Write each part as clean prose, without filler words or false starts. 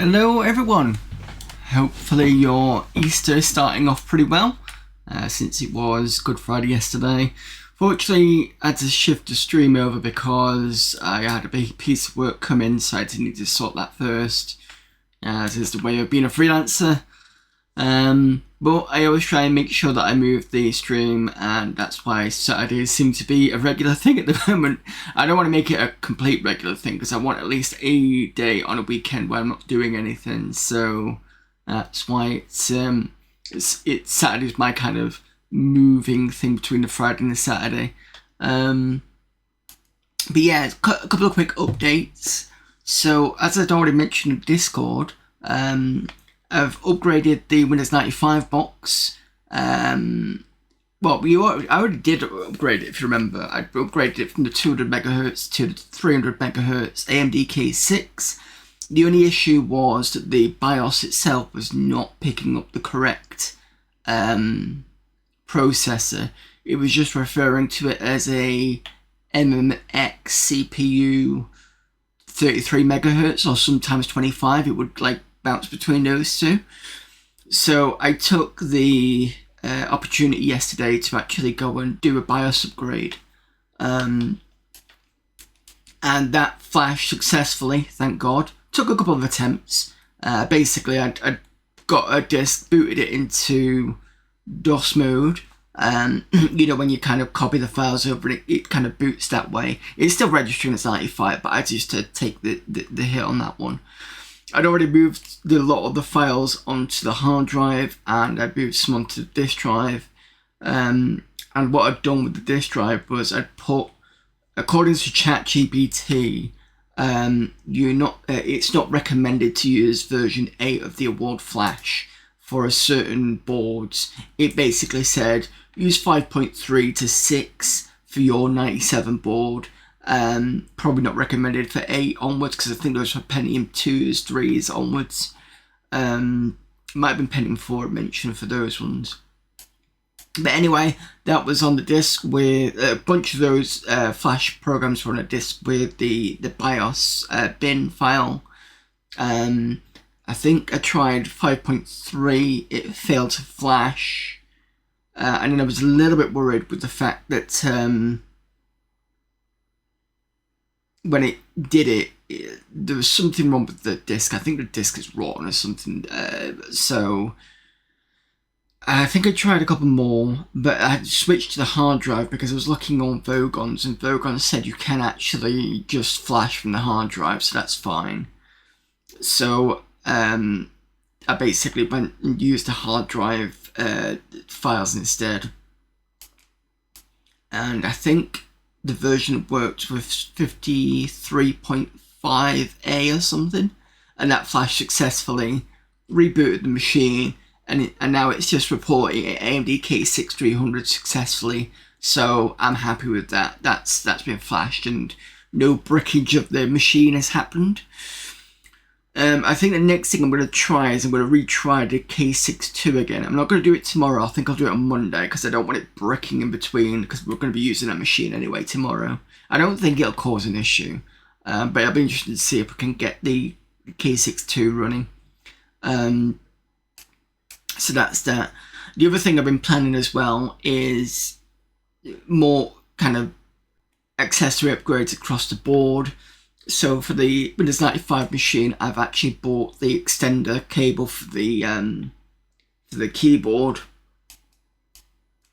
Hello everyone, hopefully your Easter is starting off pretty well, since it was Good Friday yesterday. Fortunately, I had to shift the stream over because I had a big piece of work come in, so I did need to sort that first, as is the way of being a freelancer. But I always try and make sure that I move the stream, and that's why Saturdays seem to be a regular thing at the moment. I don't want to make it a complete regular thing because I want at least a day on a weekend where I'm not doing anything. So that's why it's Saturday's my kind of moving thing between the Friday and the Saturday. But yeah, a couple of quick updates. So as I'd already mentioned in Discord, I've upgraded the Windows 95 box. I already did upgrade it, if you remember. I upgraded it from the 200 MHz to the 300 MHz AMD K6. The only issue was that the BIOS itself was not picking up the correct processor. It was just referring to it as a MMX CPU 33 MHz or sometimes 25. It would bounce between those two. So I took the opportunity yesterday to actually go and do a BIOS upgrade. And that flashed successfully, thank God. Took a couple of attempts. Basically, I got a disk, booted it into DOS mode. When you kind of copy the files over, it kind of boots that way. It's still registering as 95, but I just take the hit on that one. I'd already moved a lot of the files onto the hard drive, and I moved some onto the disk drive. And what I'd done with the disk drive was I'd put, according to ChatGPT, it's not recommended to use version 8 of the award flash for a certain boards. It basically said use 5.3 to 6 for your 97 board. Probably not recommended for 8 onwards, because I think those were Pentium 2s, 3s onwards. Might have been Pentium 4 mentioned for those ones. But anyway, that was on the disk with a bunch of those flash programs were on a disk with the BIOS bin file. I think I tried 5.3, it failed to flash. And then I was a little bit worried with the fact that when it did it, there was something wrong with the disk. I think the disk is rotten or something. So I think I tried a couple more, but I switched to the hard drive because I was looking on Vogons, and Vogon said you can actually just flash from the hard drive, so that's fine. So I basically went and used the hard drive files instead. And I think the version worked with 53.5A or something, and that flashed successfully, rebooted the machine, and now it's just reporting AMD K6 300 successfully, so I'm happy with that. That's been flashed and no brickage of the machine has happened. I think the next thing I'm going to try is I'm going to retry the K6-2 again. I'm not going to do it tomorrow. I think I'll do it on Monday because I don't want it bricking in between, because we're going to be using that machine anyway tomorrow. I don't think it'll cause an issue, but I'll be interested to see if we can get the K6-2 running. So that's that. The other thing I've been planning as well is more kind of accessory upgrades across the board. So for the Windows 95 machine, I've actually bought the extender cable for the keyboard.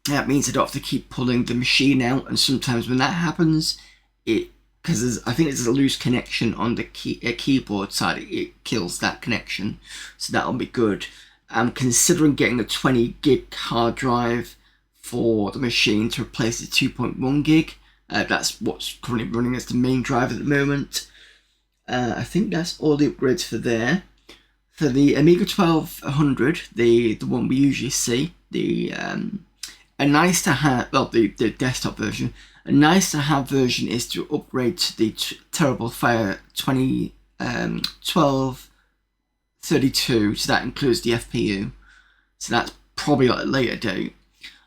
That means I don't have to keep pulling the machine out, and sometimes when that happens, because I think there's a loose connection on the keyboard side, it kills that connection. So that'll be good. I'm considering getting a 20 gig hard drive for the machine to replace the 2.1 gig. That's what's currently running as the main drive at the moment. I think that's all the upgrades for there. For the Amiga 1200, the one we usually see, a nice to have, well, the desktop version, a nice to have version is to upgrade to the Terrible Fire 1232, so that includes the FPU. So that's probably at a later date.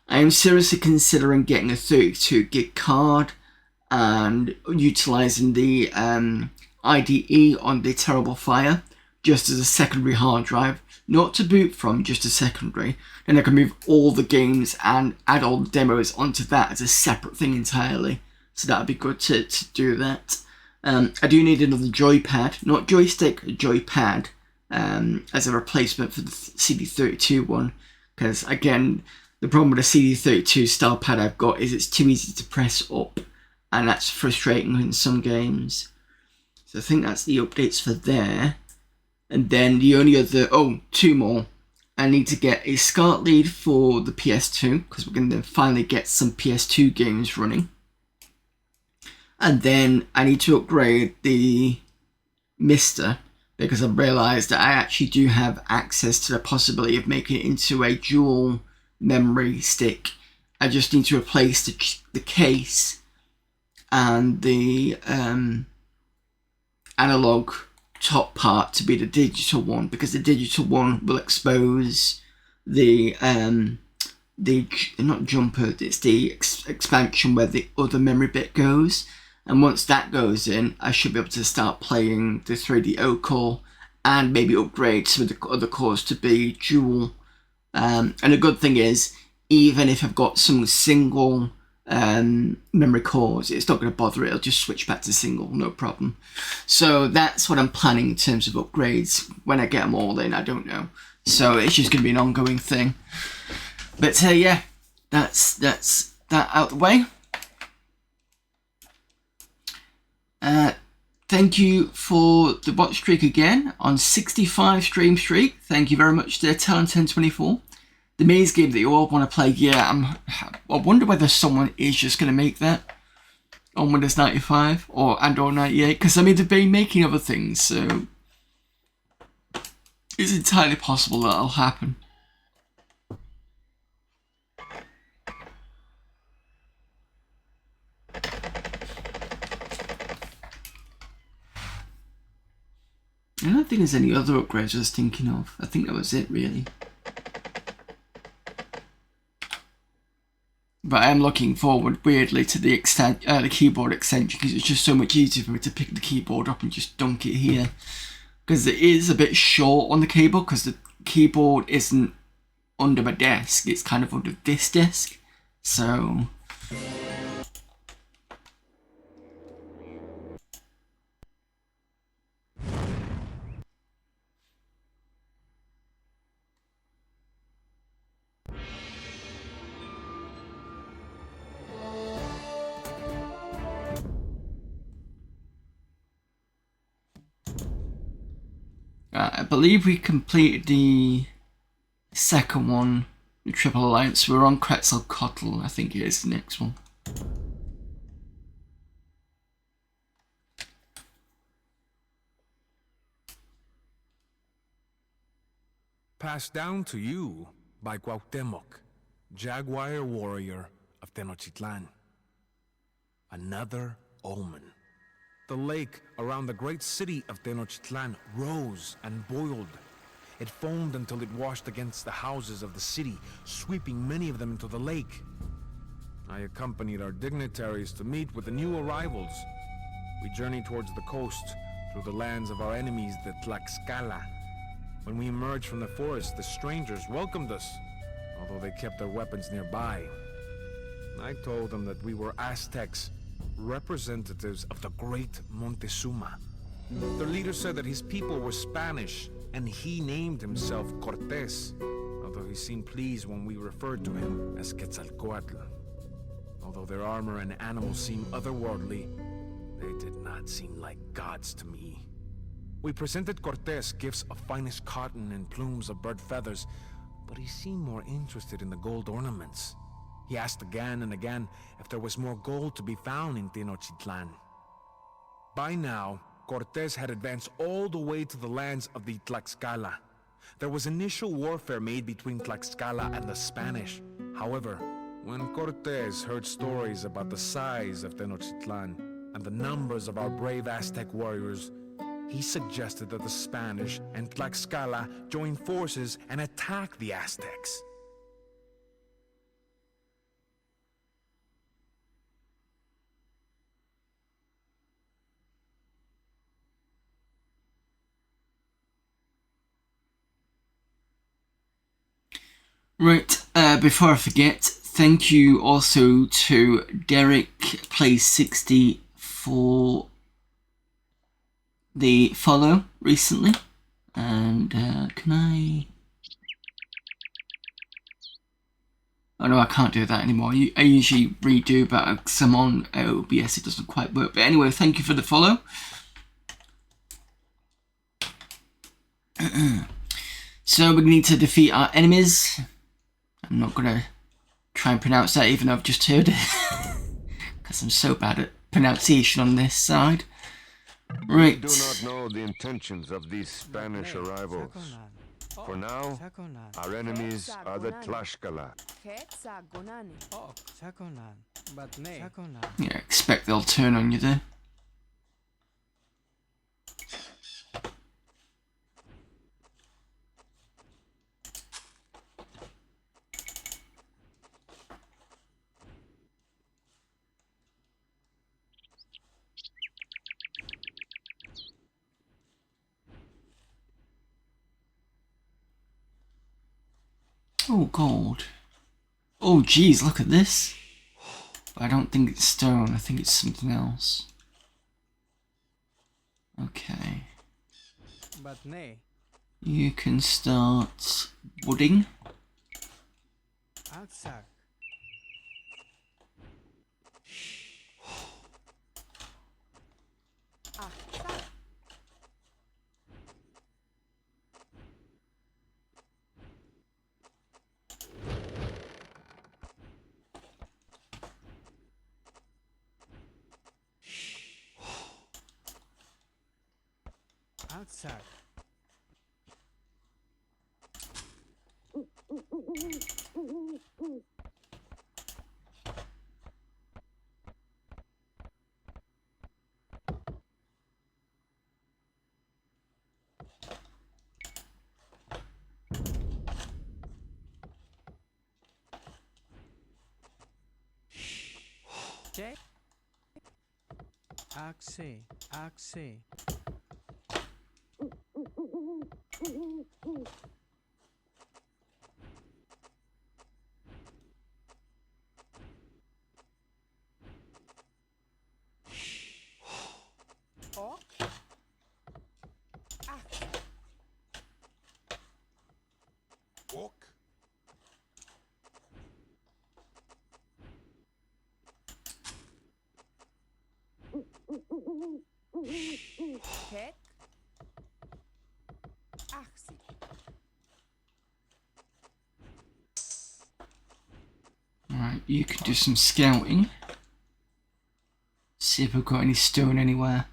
I am seriously considering getting a 32 gig card and utilising the IDE on the Terrible Fire just as a secondary hard drive, not to boot from, just a secondary. Then I can move all the games and add all the demos onto that as a separate thing entirely. So that'd be good to do that. I do need another joypad, not joystick, a joypad, as a replacement for the CD32 one. Because again, the problem with the CD32 style pad I've got is it's too easy to press up, and that's frustrating in some games. So I think that's the updates for there. And then the only other, two more. I need to get a SCART lead for the PS2, because we're going to finally get some PS2 games running. And then I need to upgrade the Mister, because I've realised that I actually do have access to the possibility of making it into a dual memory stick. I just need to replace the case and the analog top part to be the digital one, because the digital one will expose the not jumper, it's the expansion where the other memory bit goes, and once that goes in, I should be able to start playing the 3DO core and maybe upgrade some of the other cores to be dual. And the good thing is, even if I've got some single memory cores, it's not going to bother it. It'll just switch back to single, no problem. So that's what I'm planning in terms of upgrades. When I get them all in, I don't know. So it's just going to be an ongoing thing. But yeah, that's that out the way. Thank you for the watch streak again on 65 stream streak. Thank you very much to Talon1024. The maze game that you all want to play, yeah, I wonder whether someone is just going to make that on Windows 95 or 98, because I mean they've been making other things, so it's entirely possible that'll happen. I don't think there's any other upgrades I was thinking of. I think that was it, really. But I am looking forward, weirdly, to the keyboard extension, because it's just so much easier for me to pick the keyboard up and just dunk it here. Because it is a bit short on the cable, because the keyboard isn't under my desk, it's kind of under this desk. So I believe we completed the second one, the Triple Alliance. We're on Quetzalcoatl, I think it is the next one. Passed down to you by Cuauhtémoc, Jaguar warrior of Tenochtitlan. Another omen. The lake around the great city of Tenochtitlan rose and boiled. It foamed until it washed against the houses of the city, sweeping many of them into the lake. I accompanied our dignitaries to meet with the new arrivals. We journeyed towards the coast, through the lands of our enemies, the Tlaxcala. When we emerged from the forest, the strangers welcomed us, although they kept their weapons nearby. I told them that we were Aztecs, representatives of the great Montezuma. Their leader said that his people were Spanish, and he named himself Cortés, although he seemed pleased when we referred to him as Quetzalcoatl. Although their armor and animals seemed otherworldly, they did not seem like gods to me. We presented Cortés gifts of finest cotton and plumes of bird feathers, but he seemed more interested in the gold ornaments. He asked again and again if there was more gold to be found in Tenochtitlan. By now, Cortés had advanced all the way to the lands of the Tlaxcala. There was initial warfare made between Tlaxcala and the Spanish. However, when Cortés heard stories about the size of Tenochtitlan and the numbers of our brave Aztec warriors, he suggested that the Spanish and Tlaxcala join forces and attack the Aztecs. Right, before I forget, thank you also to Derek Plays 60 for the follow recently. And can I... Oh no, I can't do that anymore. I usually redo, but because I'm on OBS, it doesn't quite work. But anyway, thank you for the follow. So we need to defeat our enemies. I'm not gonna try and pronounce that, even though I've just heard it, because I'm so bad at pronunciation on this side. Right. We do not know the intentions of these Spanish arrivals. For now, our enemies are the Tlaxcala. Yeah, expect they'll turn on you there. Oh, gold. Oh, geez, look at this. I don't think it's stone, I think it's something else. Okay. You can start wooding. Alright, you can do some scouting. See if we've got any stone anywhere.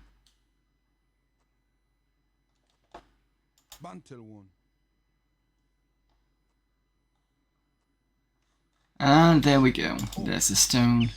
And there we go. There's the stone.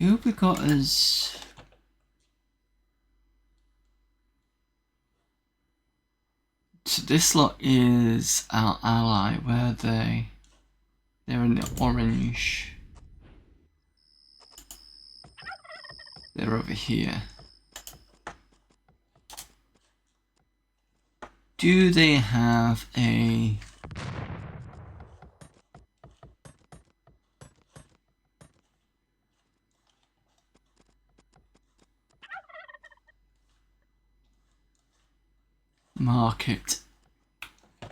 Who have we got as... So this lot is our ally. Where are they? They're in the orange. They're over here. Do they have a... market? I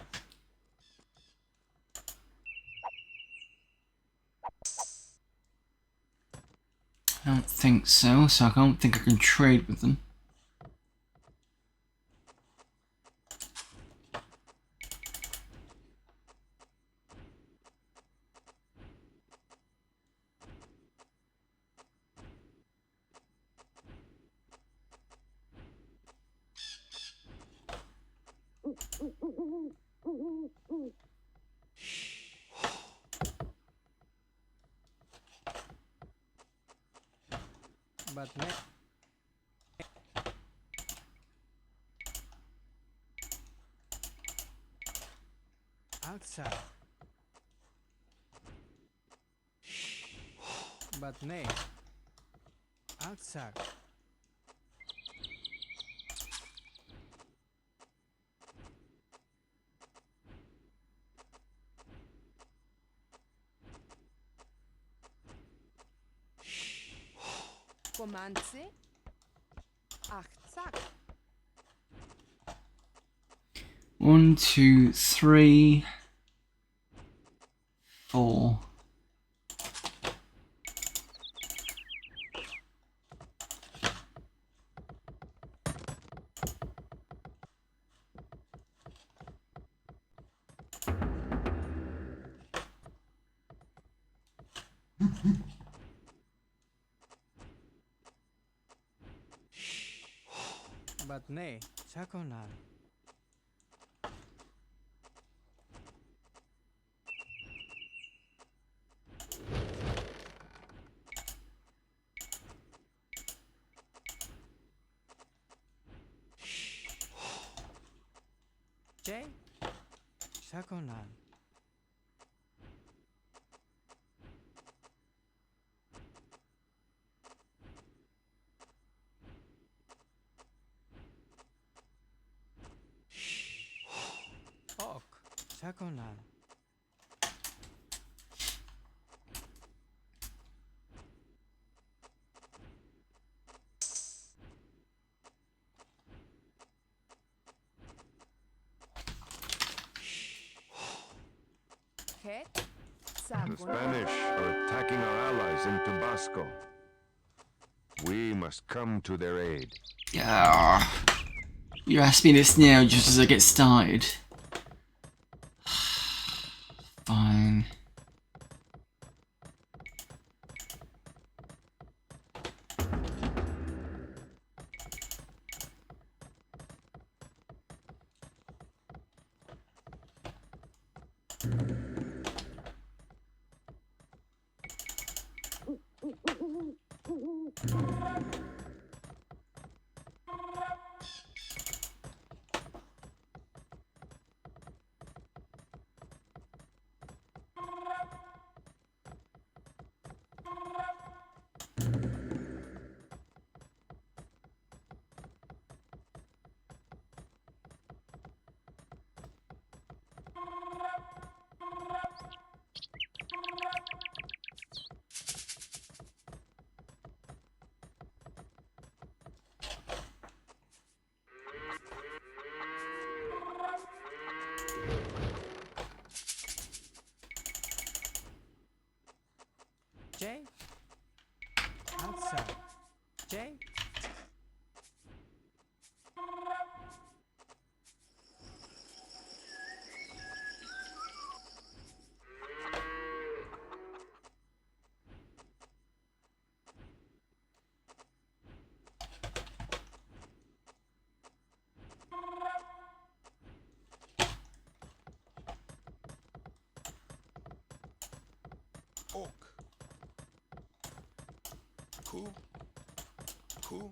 don't think so, so I don't think I can trade with them. outside. But nay, outside. Comandse. Achtzak. 1, 2, 3, 4. But nay, Chakonan. Jay, Chakonan. Ok, Chakonan. Het. The Sagonan. Spanish are attacking our allies in Tabasco. We must come to their aid. Yeah. You asked me this now just as I get started. Fine. Jay, outside. Jay, Oak. Cool. Cool.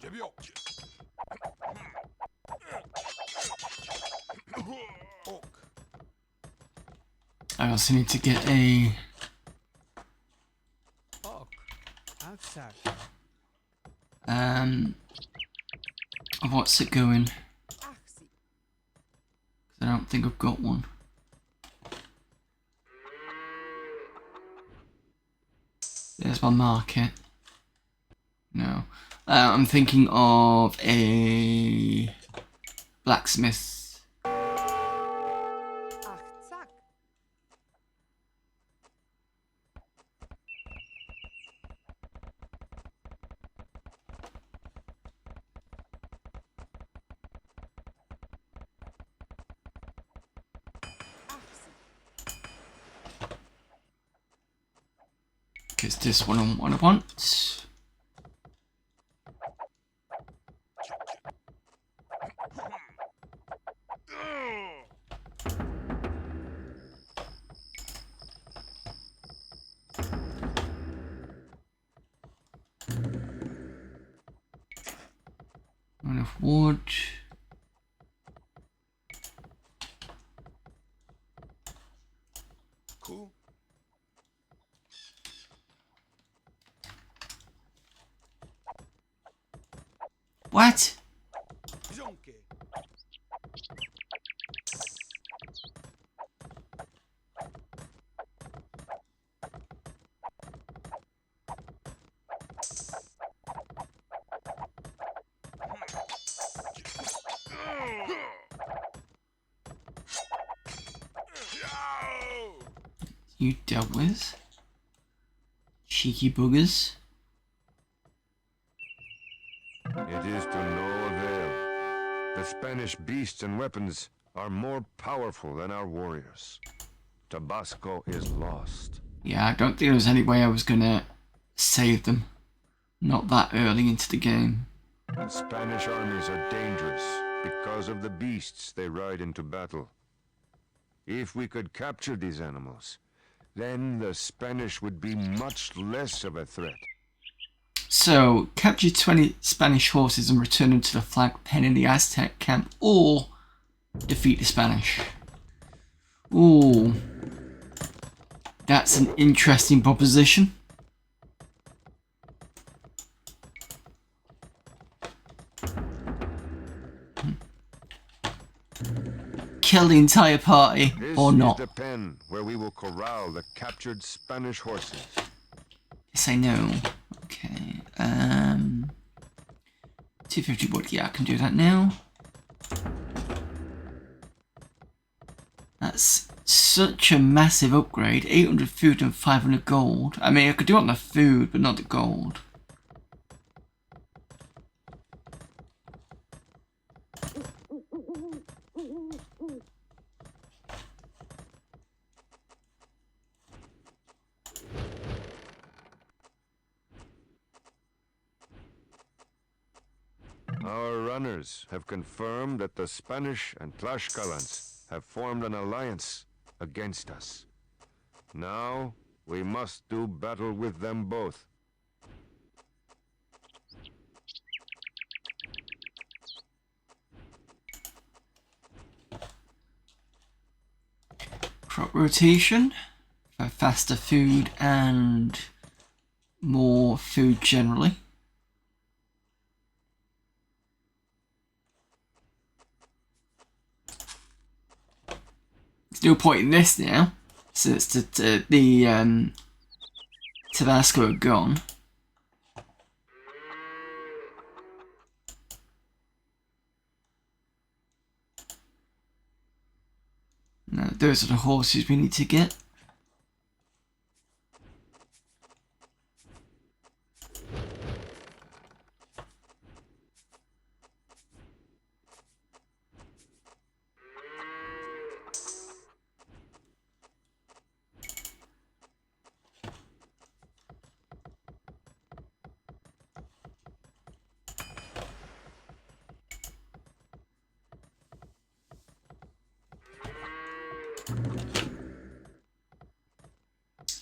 Jebio. Oak. I also need to get a ok, outside. what's it going? Achsi. I don't think I've got one. There's my market. No. I'm thinking of a blacksmith. Achtzak. Achsi. Because this one I want. enough wood. Cool. What? You dealt with? Cheeky boogers. It is to no avail. The Spanish beasts and weapons are more powerful than our warriors. Tabasco is lost. Yeah, I don't think there was any way I was gonna save them. Not that early into the game. The Spanish armies are dangerous because of the beasts they ride into battle. If we could capture these animals, then the Spanish would be much less of a threat. So, capture 20 Spanish horses and return them to the flag pen in the Aztec camp, or defeat the Spanish. Ooh. That's an interesting proposition. Kill the entire party, or not. This is the pen where we will corral the captured Spanish horses. Yes, I know. Okay. 250 wood. Yeah, I can do that now. That's such a massive upgrade. 800 food and 500 gold. I mean, I could do it on the food, but not the gold. Our runners have confirmed that the Spanish and Tlaxcalans have formed an alliance against us. Now, we must do battle with them both. Crop rotation for faster food and more food generally. There's no point in this now, since the Tabasco are gone. No, those are the horses we need to get.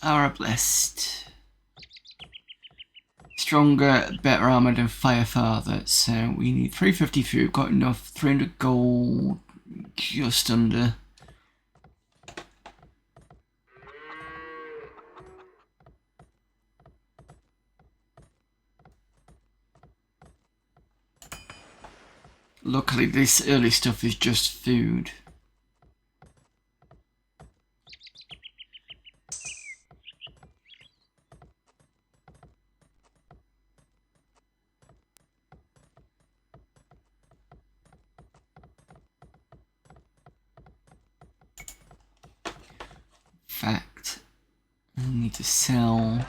Are blessed. Stronger, better armor than Firefather. So we need 350 food. Got enough. 300 gold. Just under. Luckily, this early stuff is just food. Fact, I need to sell.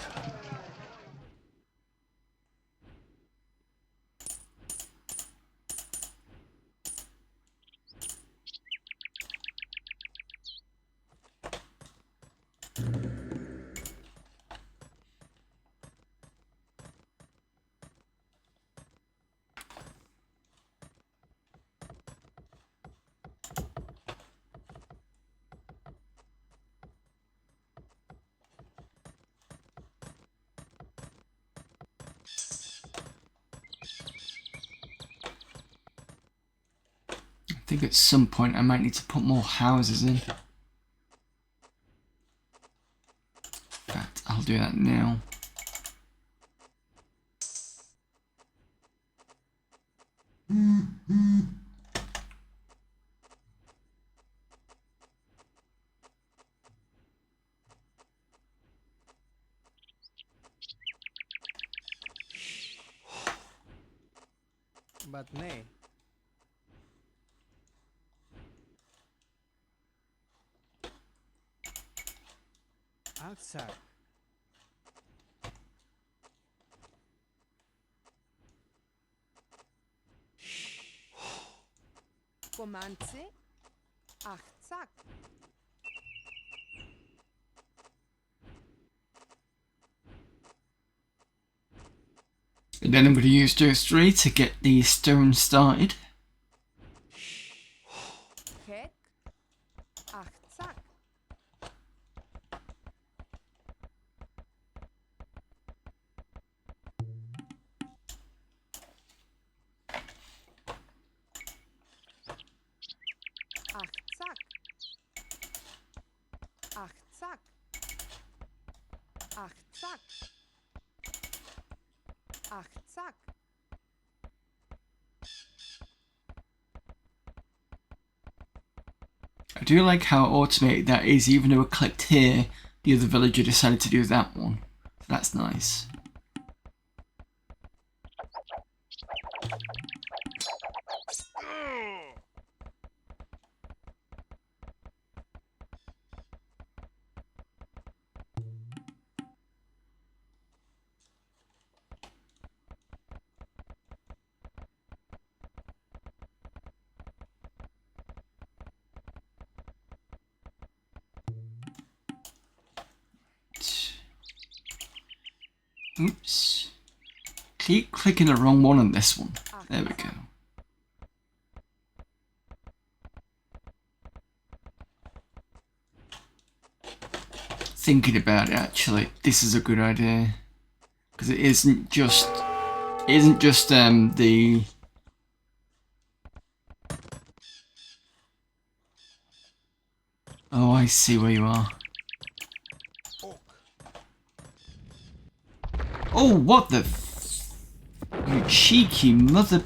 think at some point I might need to put more houses in. But I'll do that now. But nay. Aksak. Pomanze. Achtzak. And then I'm going to use those three to get the stone started. Hek. Achtzak. Achtzak. Achtzak. Achtzak. Achtzak. I do like how automated that is, even though I clicked here, the other villager decided to do that one. So that's nice. Oops. Keep clicking the wrong one on this one. There we go. Thinking about it, actually, this is a good idea. Because it isn't just the oh, I see where you are. Oh, what the you cheeky mother.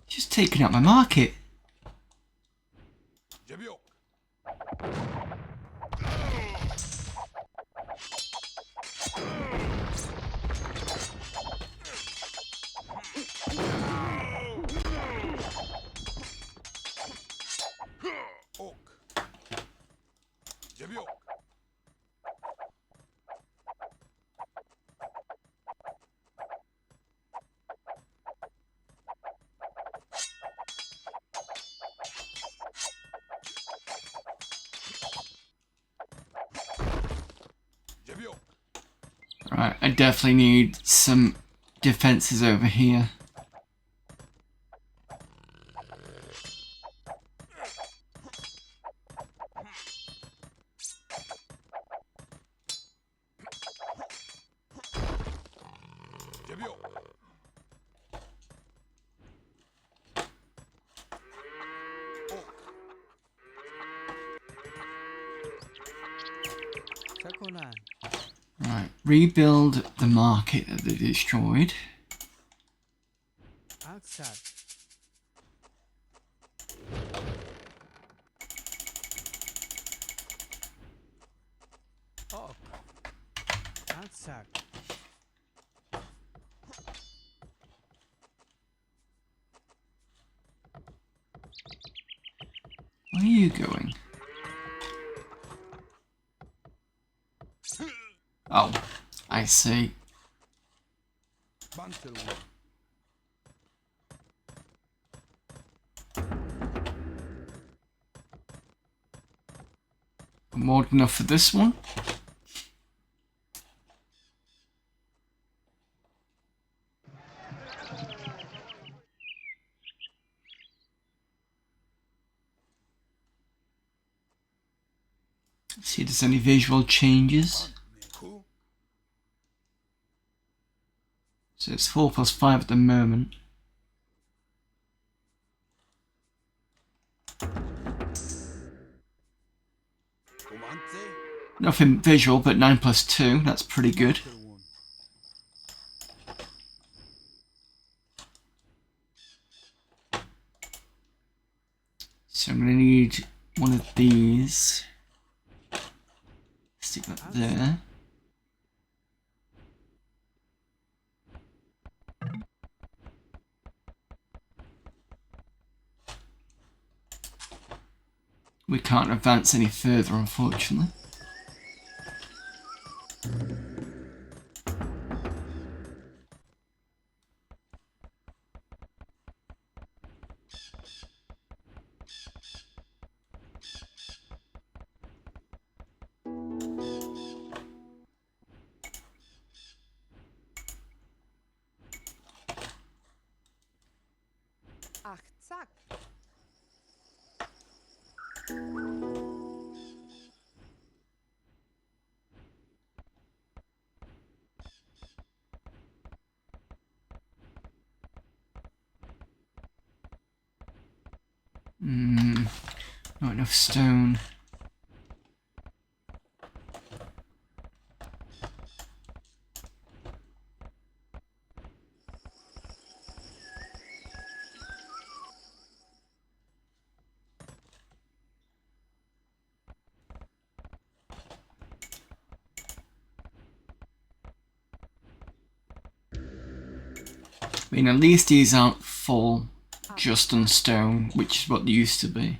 Just taking out my market. Right, I definitely need some defenses over here. Sakonan. Right, rebuild the market that they destroyed. Aksak. Ok. Aksak. Where are you going? Oh, I see. More than enough for this one. See if there's any visual changes. So it's 4 plus 5 at the moment. Nothing visual, but 9 plus 2, that's pretty good. So I'm going to need one of these. Stick that there. We can't advance any further, unfortunately. Ach, zack. Not enough stone. I mean, at least these aren't full just on stone, which is what they used to be.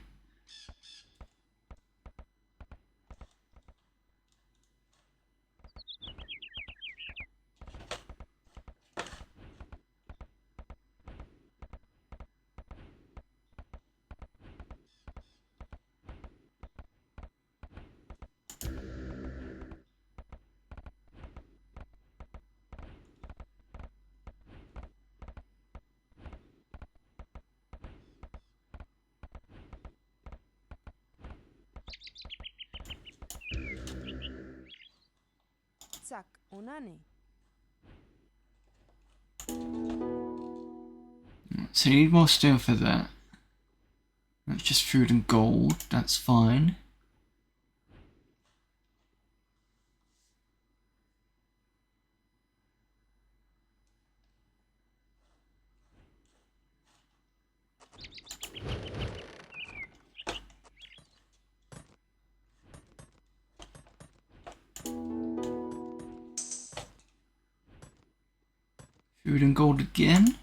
Zack, onani. So you need more stone for that. That's just food and gold, that's fine. Food and gold again.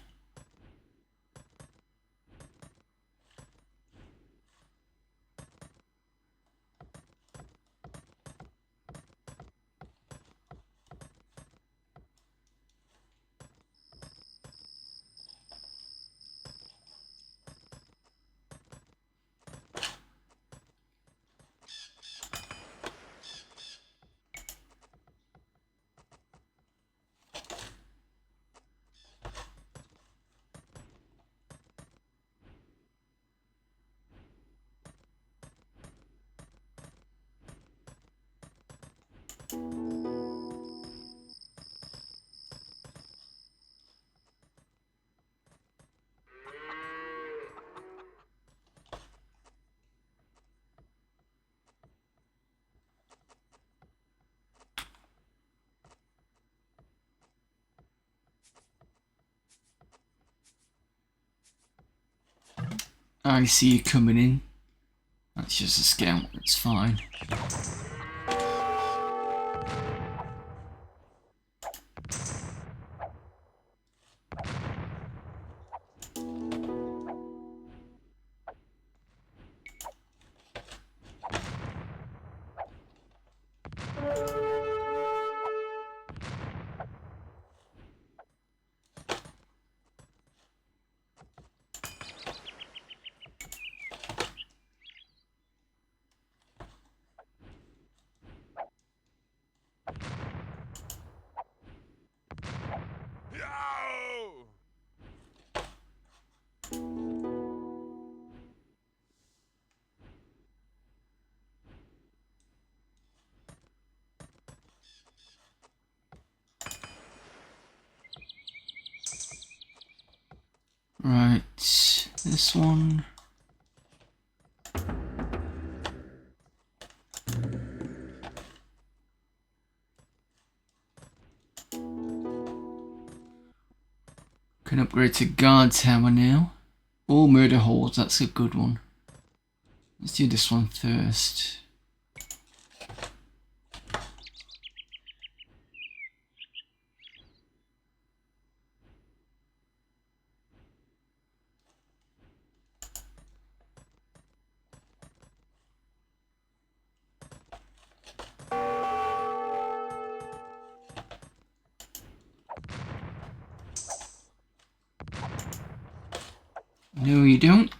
I see you coming in. That's just a scout, it's fine. Right, this one. Can upgrade to guard tower now. Or murder hordes, that's a good one. Let's do this one first. No, you don't.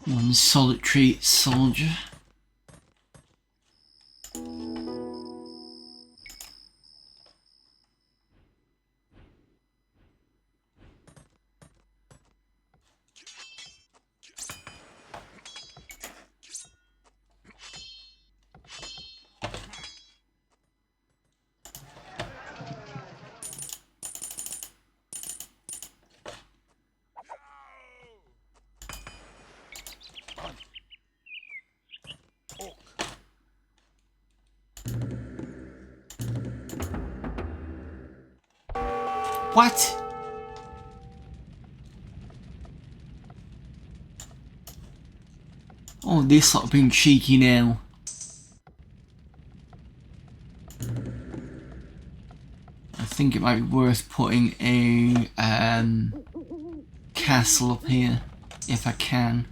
One solitary soldier. What? Oh, this lot being cheeky now. I think it might be worth putting a castle up here, if I can.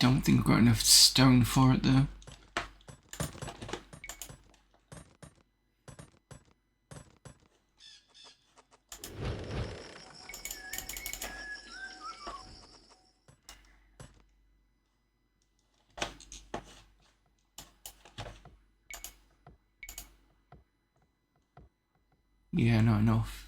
Don't think I've got enough stone for it though. Yeah, not enough.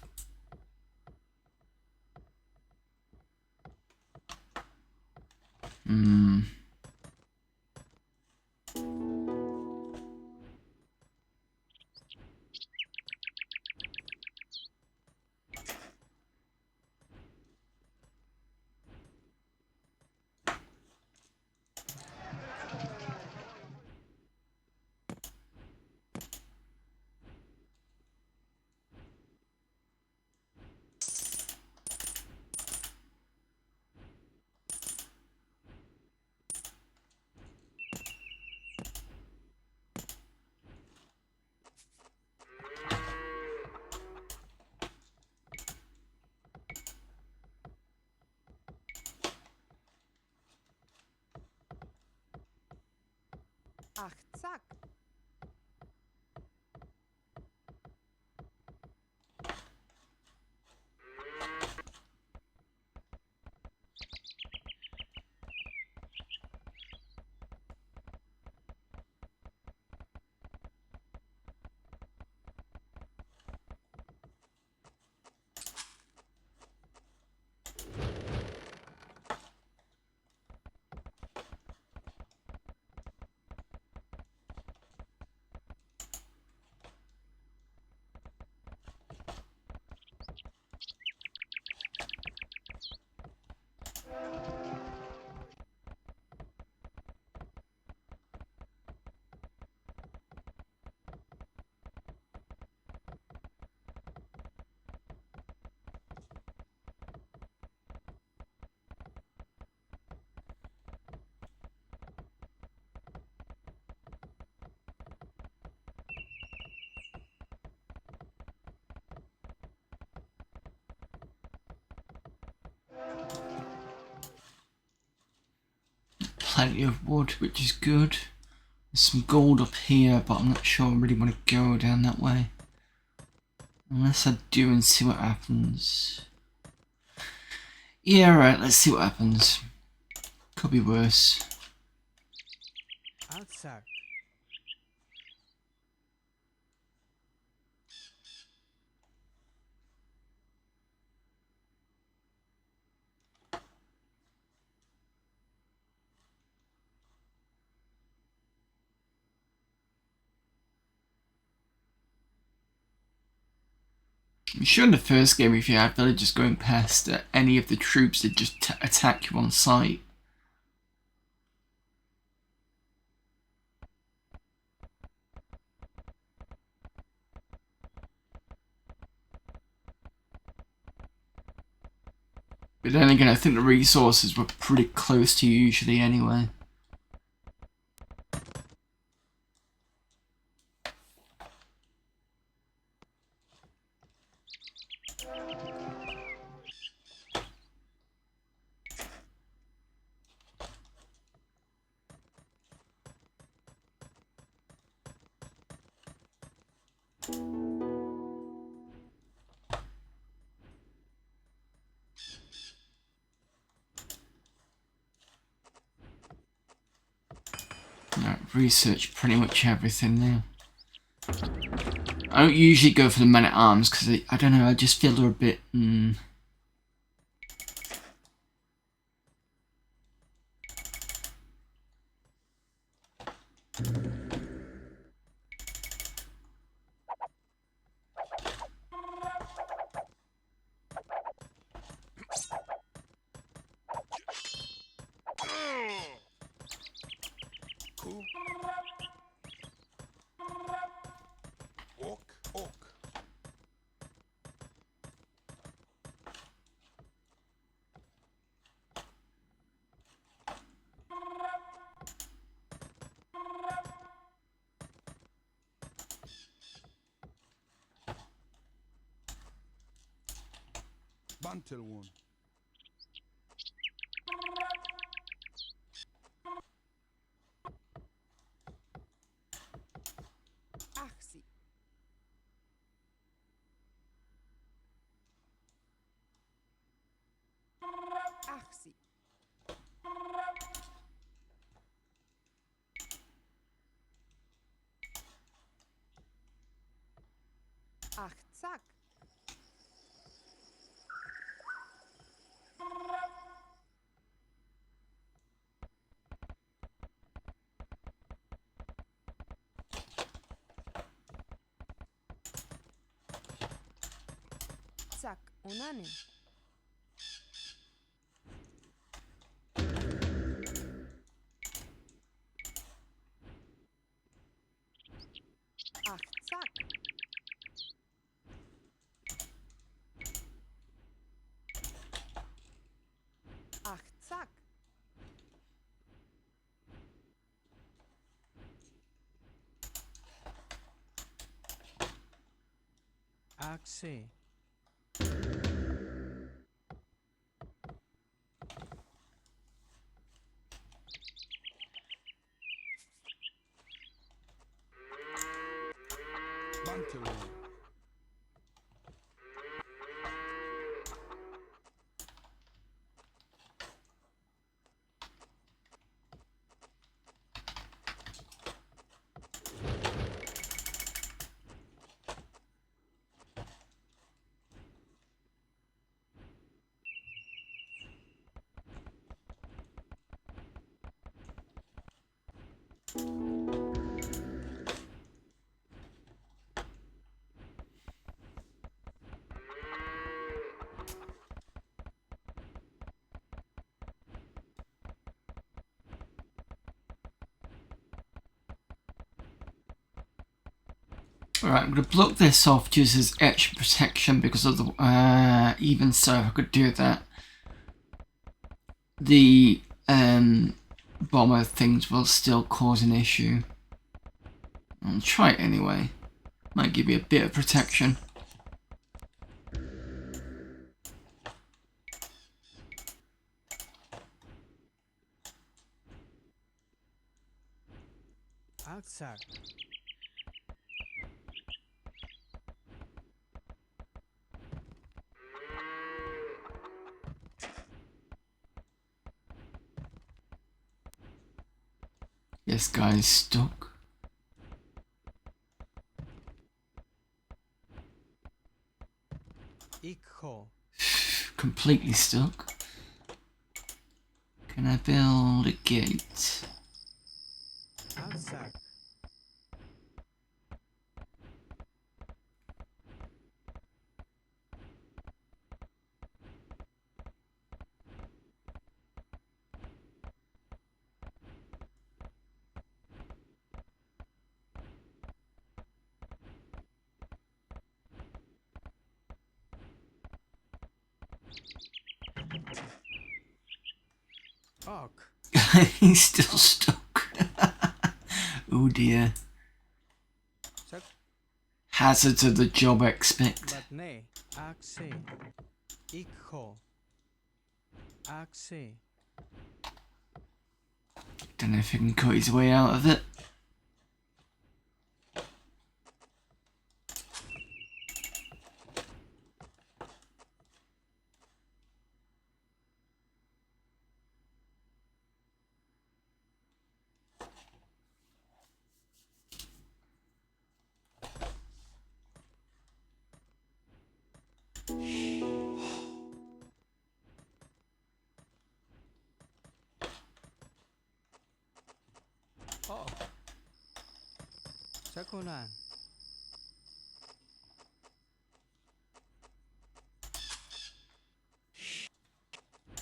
Ach, zack. plenty of wood, which is good. There's some gold up here, but I'm not sure I really want to go down that way. Unless I do and see what happens. Yeah, right, let's see what happens. Could be worse. Outside. I'm sure in the first game, if you had villagers going past any of the troops, they'd just attack you on sight. But then again, I think the resources were pretty close to you usually anyway. Right, research pretty much everything now. I don't usually go for the men-at-arms because I don't know, I just feel they're a bit... Bantel one. Axi. Axi. Achtzak. Zak, unane. Achtzak. Achtzak. Axe. Bantel one. Alright, I'm going to block this off just as extra protection because of the... even so, if I could do that. The bomber things will still cause an issue. I'll try it anyway. Might give you a bit of protection. Aksak. This guy's stuck. Ikho. Completely stuck. Can I build a gate? Aksak. Ok. He's still stuck. Oh dear. Sak. Hazards of the job expect. Batne. Akse. Ikho. Akse. Don't know if he can cut his way out of it. Ok. Sakunan.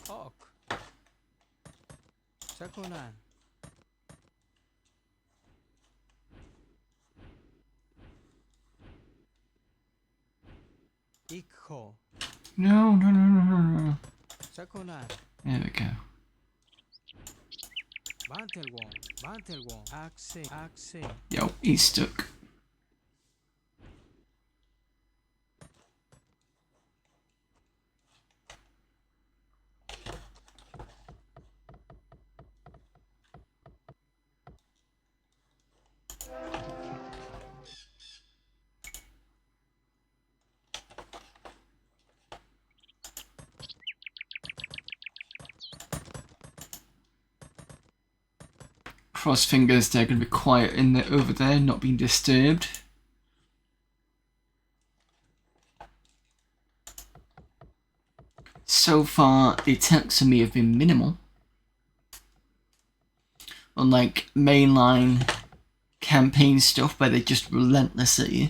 Ok. Sakunan. Ikho. No, no, no, no, no, no. Sakunan. There we go. Bantelwon. Bantelwon. Akse. Akse. Yo, he's stuck. Cross fingers they're going to be quiet in there over there, not being disturbed. So far, the attacks on me have been minimal. Unlike mainline campaign stuff where they're just relentless at you.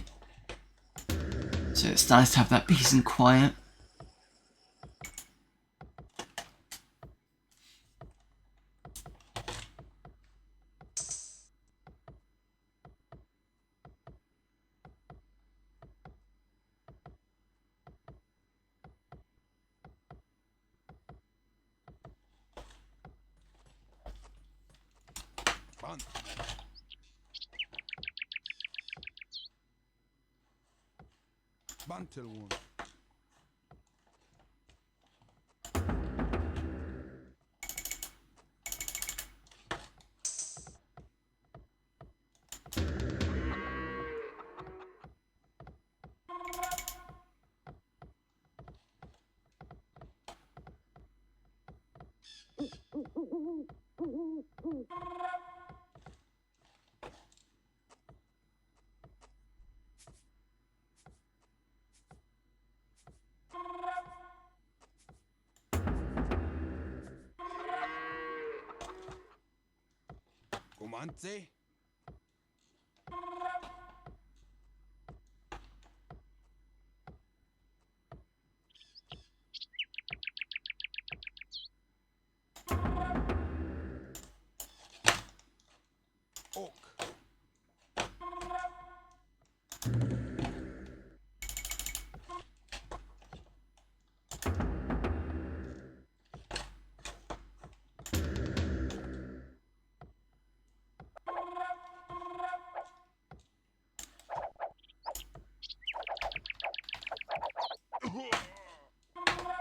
So it's nice to have that peace and quiet. Bant. Bantelwon. Comance. Ok.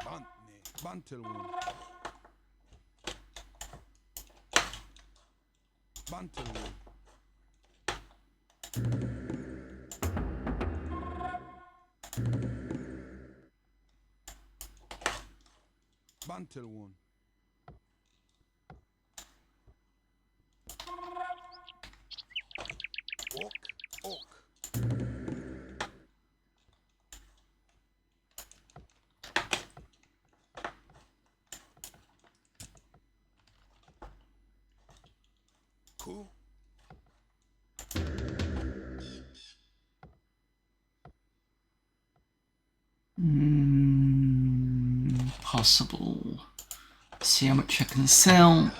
Bantne. Bantelwon. Bantelwon. Bantel one. Ok, ok. Cool. Possible. See how much I can sell.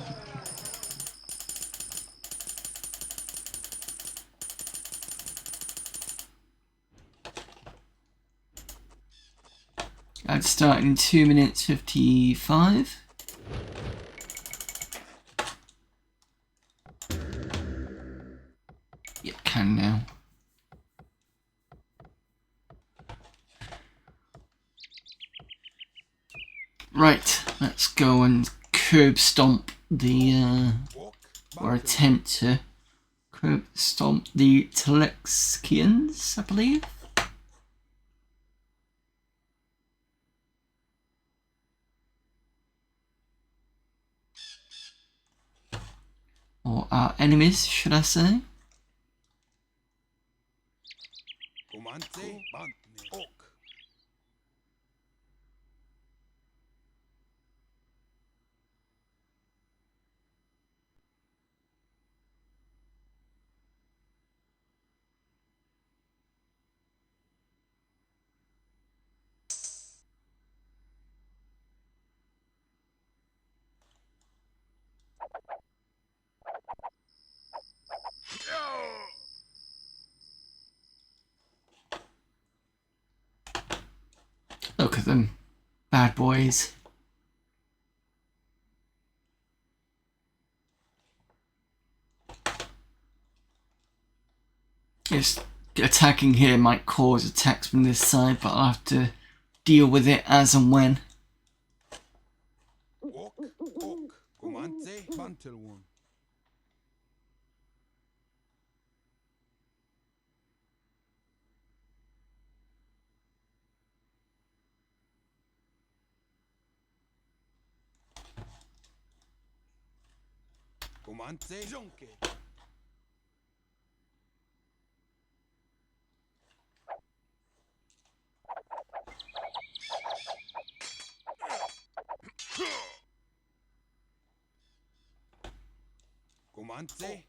I'd start in 2 minutes 55. Yep, can now. Right, let's go and curb stomp the, or attempt to curb stomp the Telexians, I believe. Or our enemies, should I say. Comante, bantne, ok. Look at them, bad boys. Just attacking here might cause attacks from this side, but I'll have to deal with it as and when. Ok, ok. Comante, bantel one. Comante, jonke. Comante. Ok.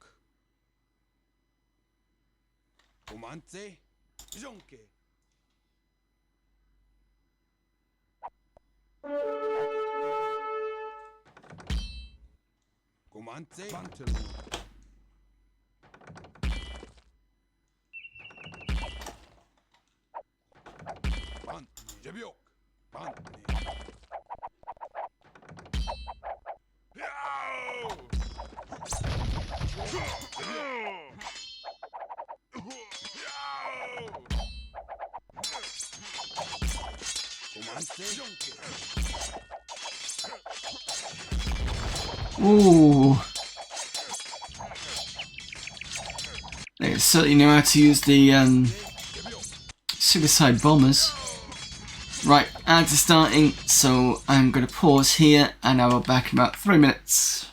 Comante, jonke. Comante, bantel one. Bantne, jebiok. Bantne. Comante, jonke. Ooh. They certainly know how to use the suicide bombers. Right, ads are starting, so I'm going to pause here and I will be back in about 3 minutes.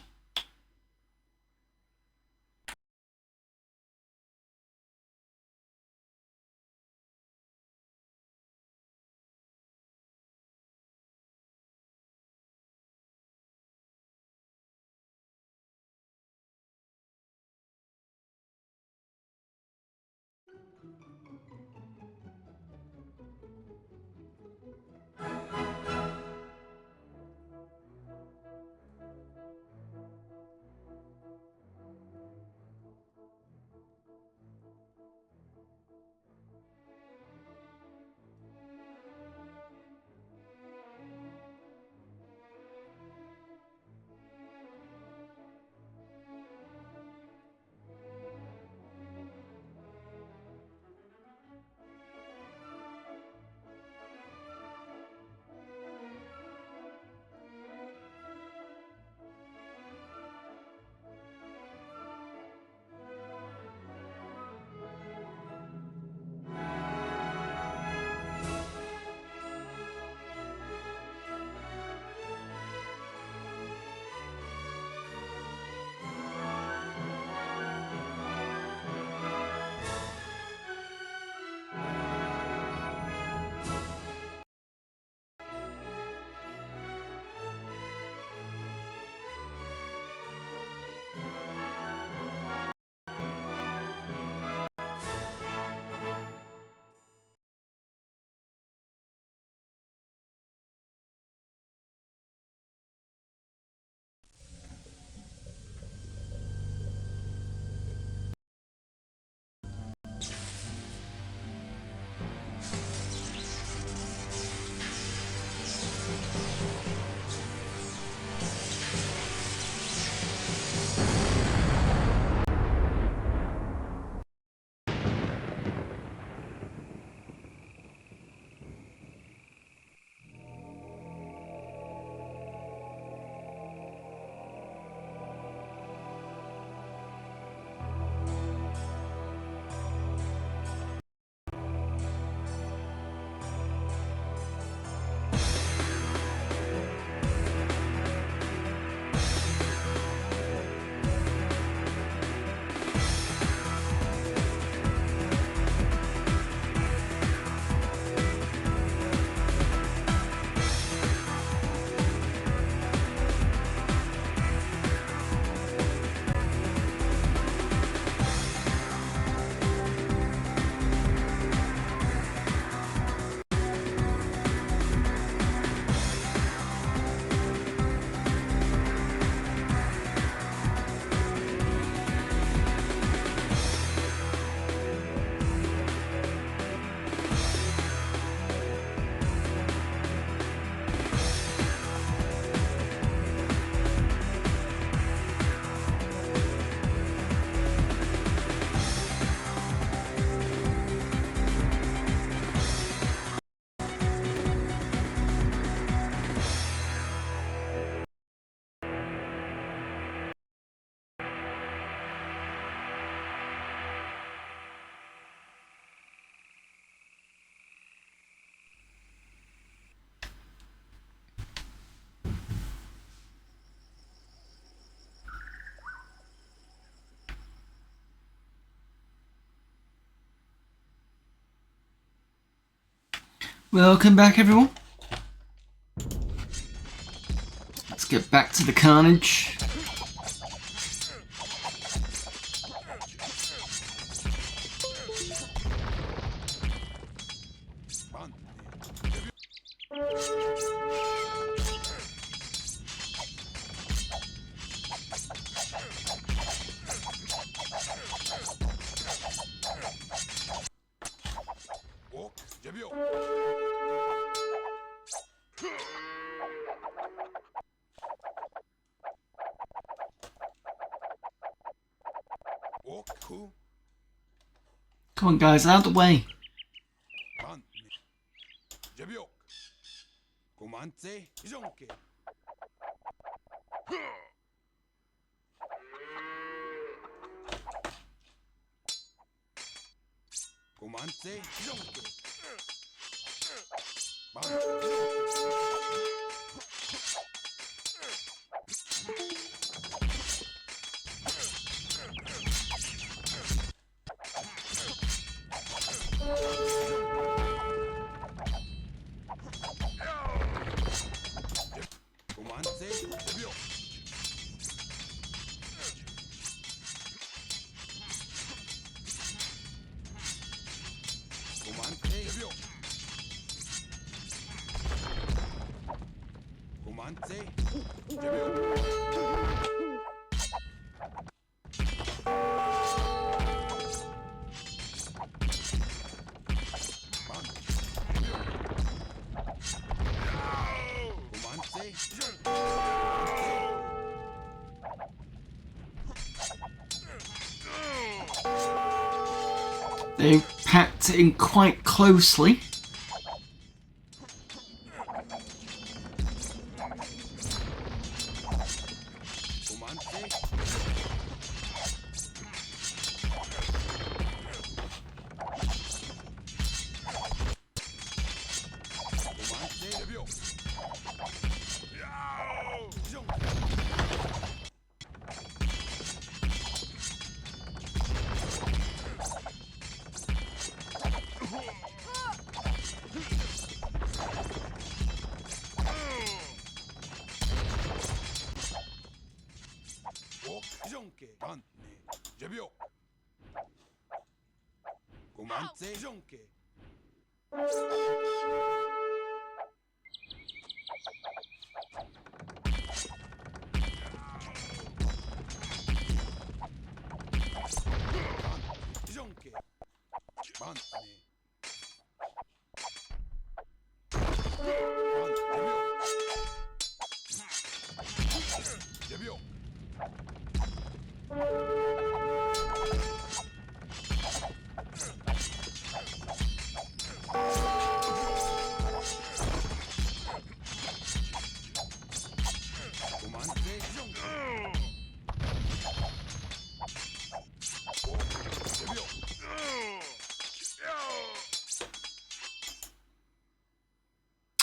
Welcome back, everyone. Let's get back to the carnage. Come on, guys, out of the way. They packed in quite closely.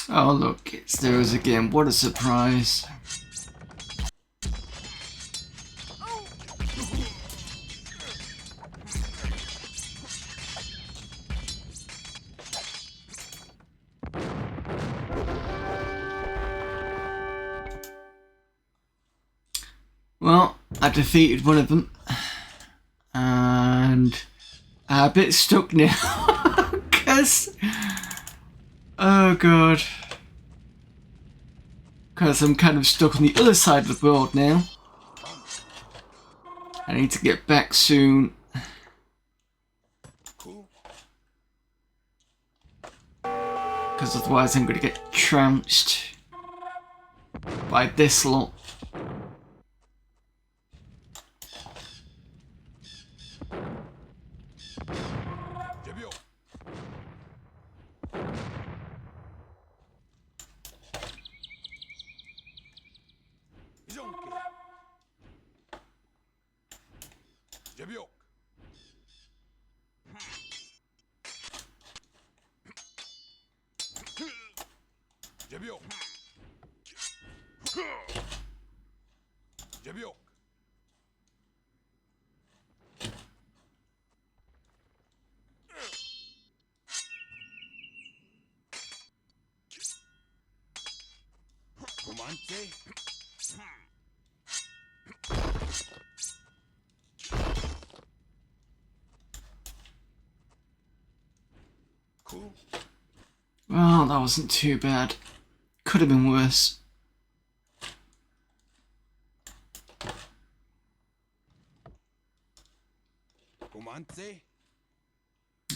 Oh look, it's theirs again. What a surprise. Well, I defeated one of them. And I'm a bit stuck now. Because... oh god. Because I'm kind of stuck on the other side of the world now. I need to get back soon. Because otherwise I'm going to get trounced by this lot. Comandante. Cool. Well, that wasn't too bad. Could have been worse. Comandante.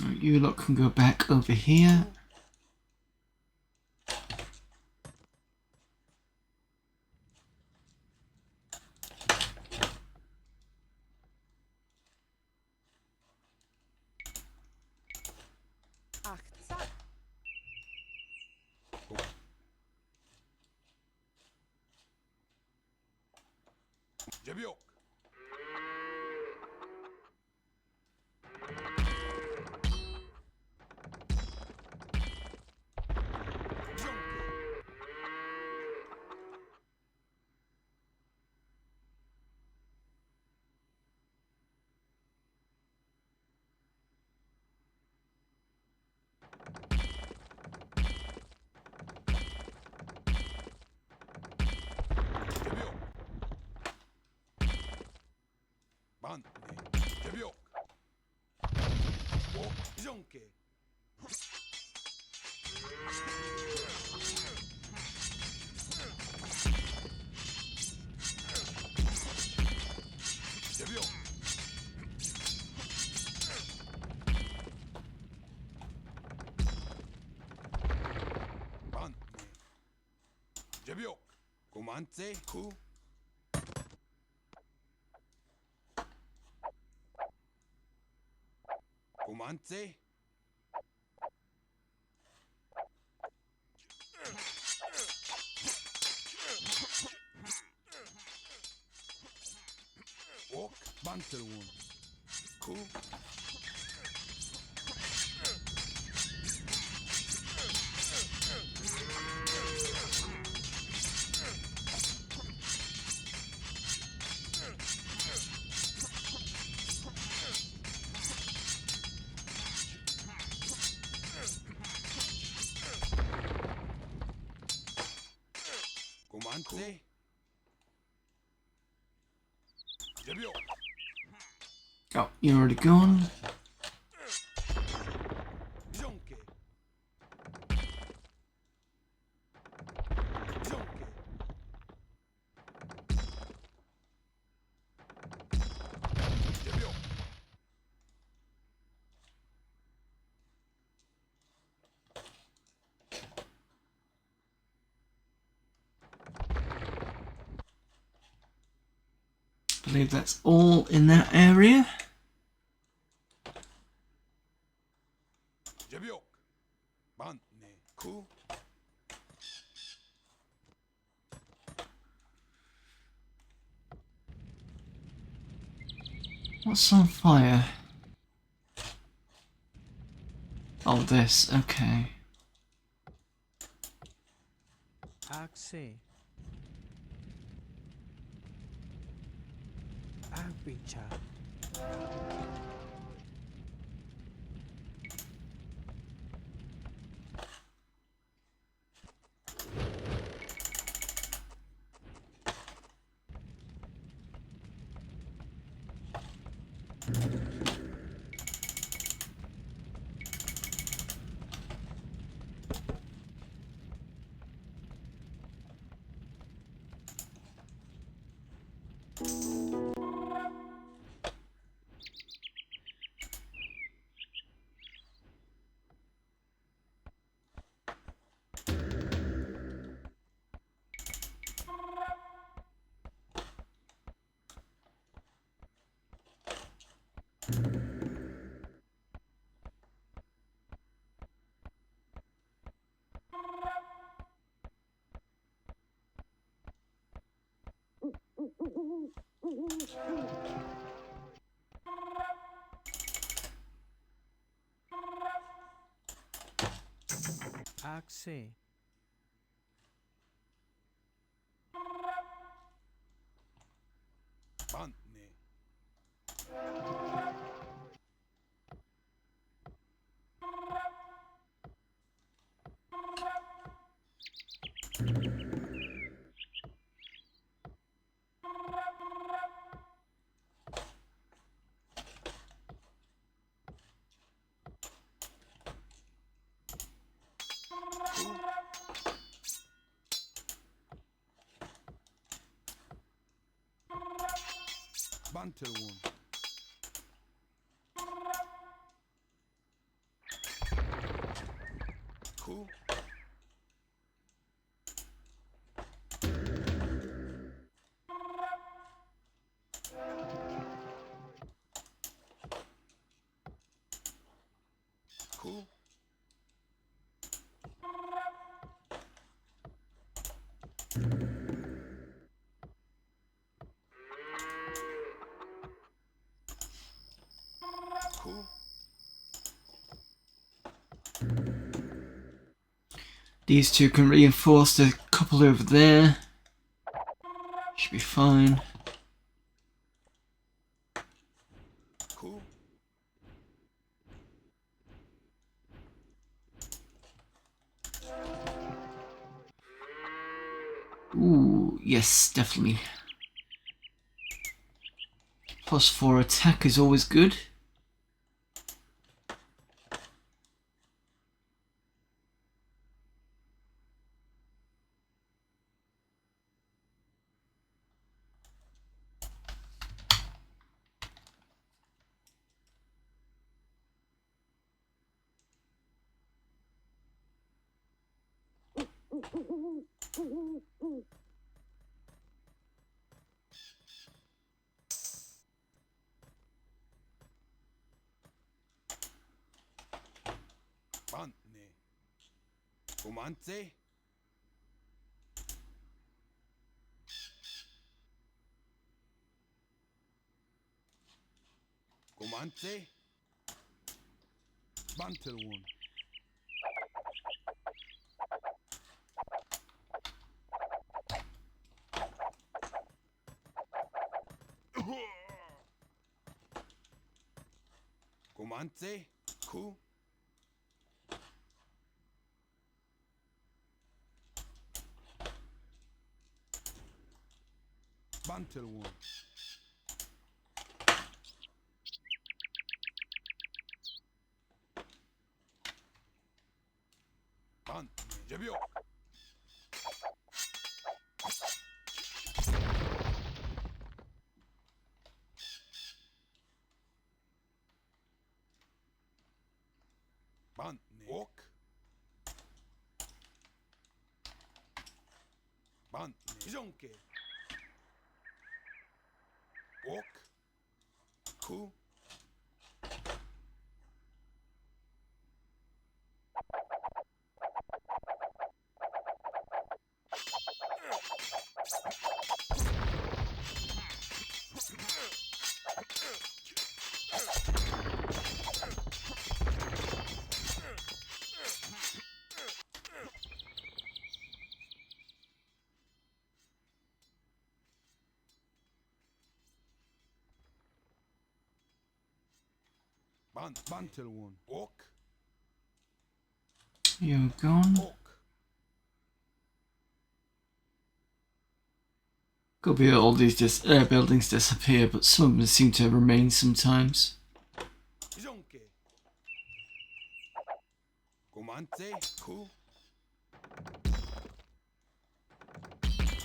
Right, you lot can go back over here. Achtzak. Jebiok. Jebiok. Bande. Jebiok. Oh, Jonke. Jebiok. Bande. Jebiok. Comandante. Ku. Comandante. Walk. Bantelwon. Ku. Comandante. Jebiok. Oh, you're already gone. Jonke. Jonke. Jebiok. I believe that's all in that area. Jebiok. Bande. Ku. What's on fire? Oh, this. Okay. Axe. Agbicha. Axe. Bande. Bantelwon. Cool. Cool. Cool. These two can reinforce the couple over there. Should be fine. Cool. Ooh, yes, definitely. +4 attack is always good. Bantne. Comance. Comance. Bantelwon. Comance. Cool. Bantelwon. Bantne. Jebio. Bantne. Walk. Bantne. Jonke. Walk. Cool. Bantelwon. Walk. You're gone. Walk. Could be all these buildings disappear, but some of them seem to remain sometimes. Jonke. Comance. Cool.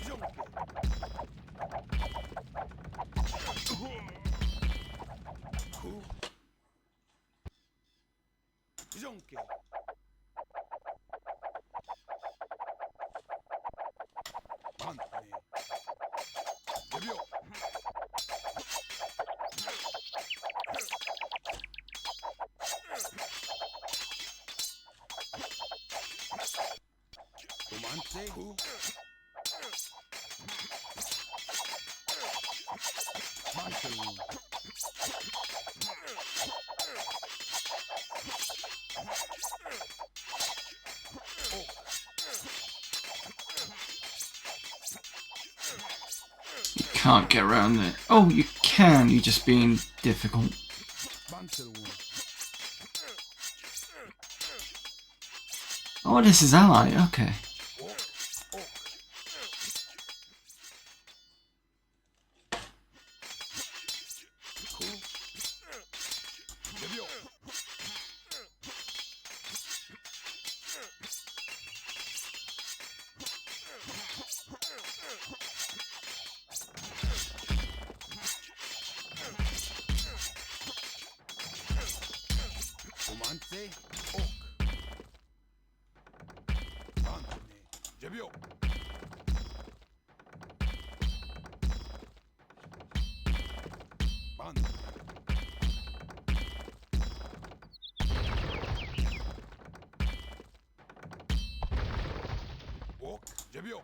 Jonke. Cool. Jonke. Bantne. Jebio. Comance. Cool. Bantelwon. You can't get around it. Oh, you can. You're just being difficult. Bantelwon. Oh, this is ally. Okay. Walk. Walk. Cool. Jebio. Comante. Ok. Bantne. Jebio. Bant. Ok. Jebio.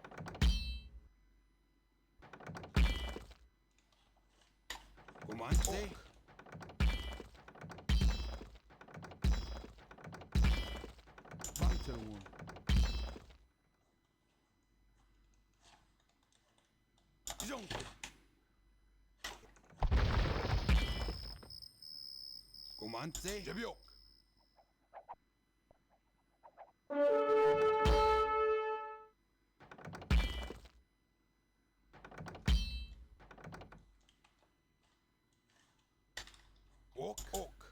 Comante. Bantelwon. Jonke. Comante. Jebio. Ok. Ok.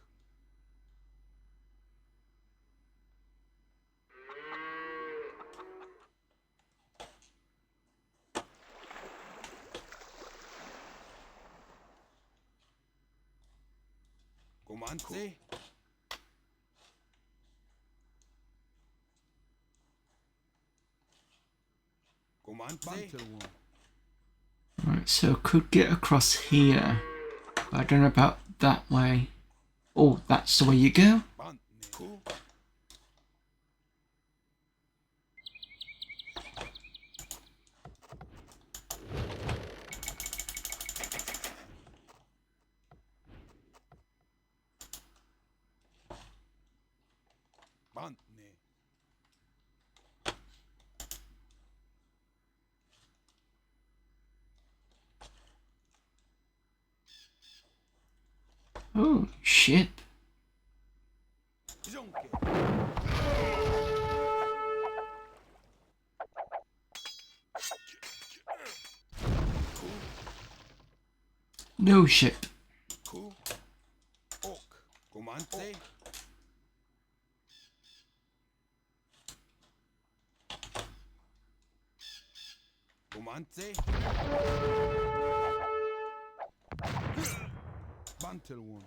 Comante. Comante. Bantelwon. Right, so could get across here. But I don't know about that way. Oh, that's the way you go? Bantne. Cool. Bantne. Oh, shit. Jonke. No shit. Cool. Ok. Comante. Comante. Bantelwon.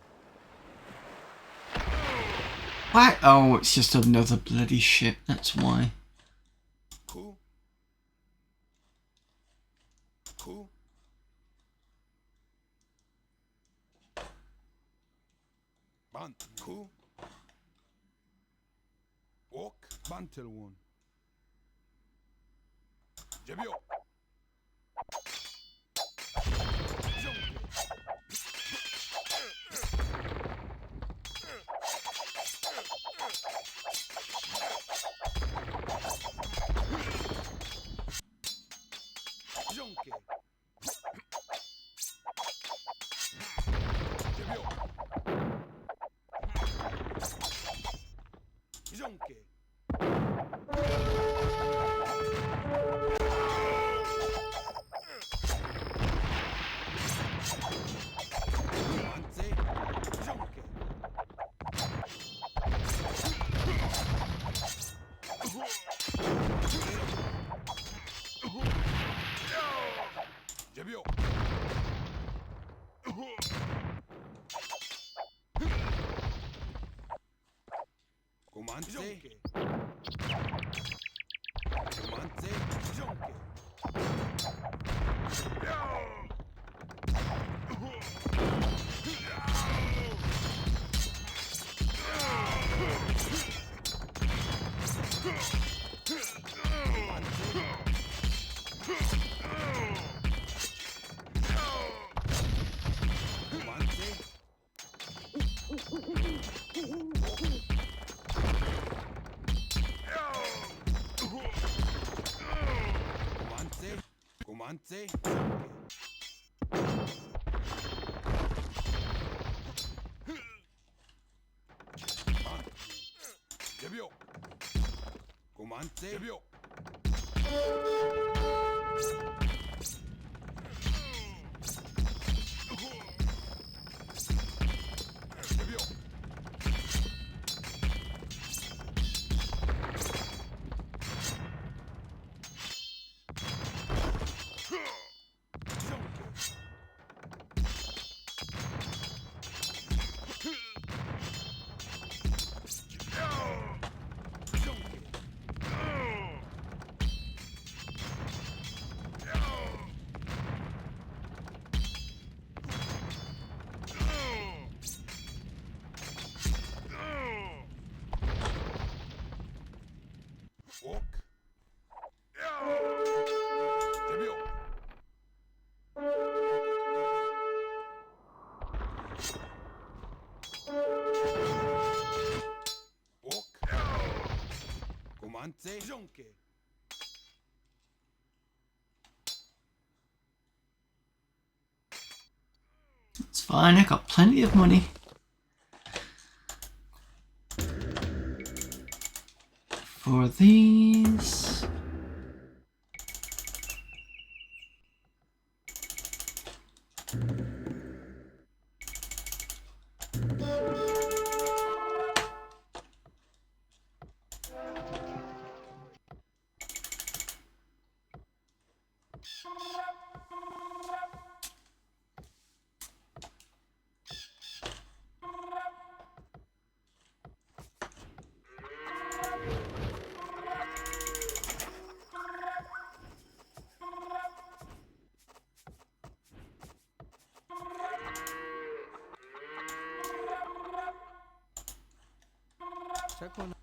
Why? Oh, it's just another bloody ship, that's why. Cool. Cool. Bant. Cool. Ok. Bantelwon. Jebio. Jonke. Jonke. Jebio. Jonke. Comante. Jonke. Jebio. Comante. Jonke. Comante. Jonke. Comante. Comante. Comante. Jebio. Comante. Jebio. Jebio. Jonke. Ok. Debio. Ok. Comandé. Jonke. It's fine, I got plenty of money. For these. Check on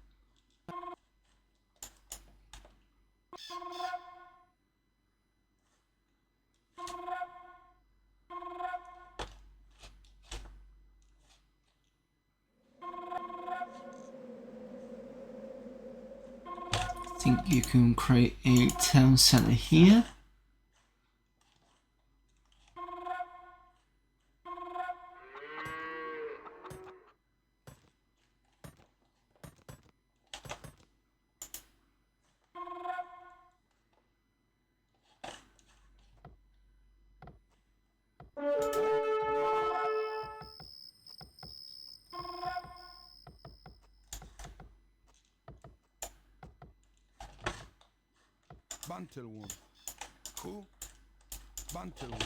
I think you can create a town centre here. Bantel one. Cool. Bantel one.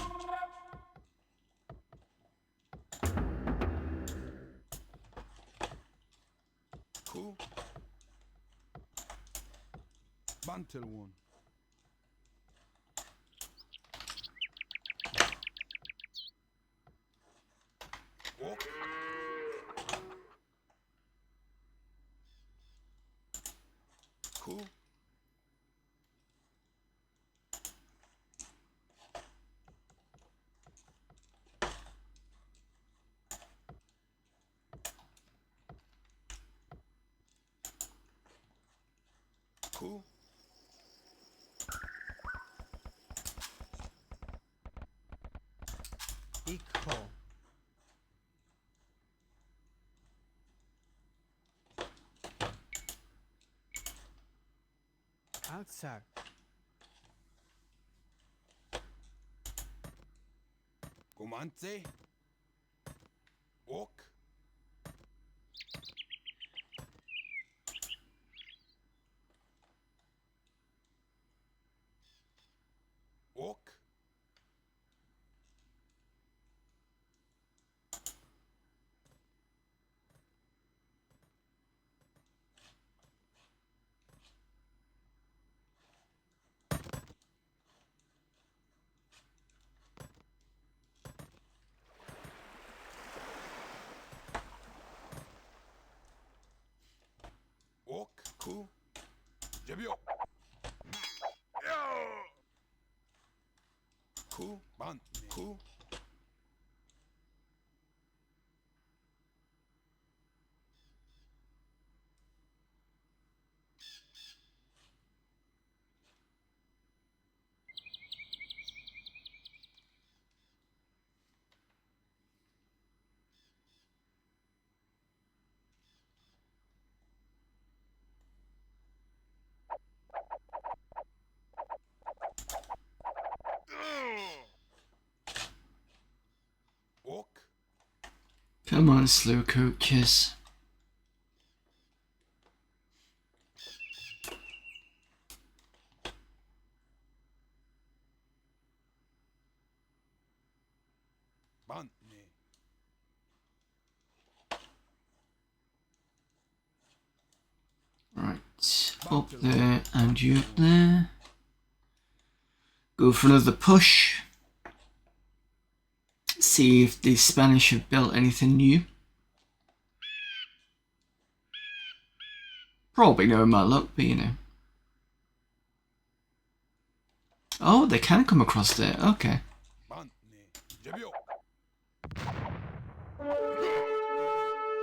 Cool. Bantel one. Ok. Cool. Cool. equal. Aksak. Comandé. Ok. Ok. Ok. Cool. Debio. Cool. Ban. Cool. Ok. Come on, slow coaches. Ban. Right, up there and you up there. Go for another push. See if the Spanish have built anything new. Probably no in my luck, but you know. they can come across it. Okay. 반네 제비오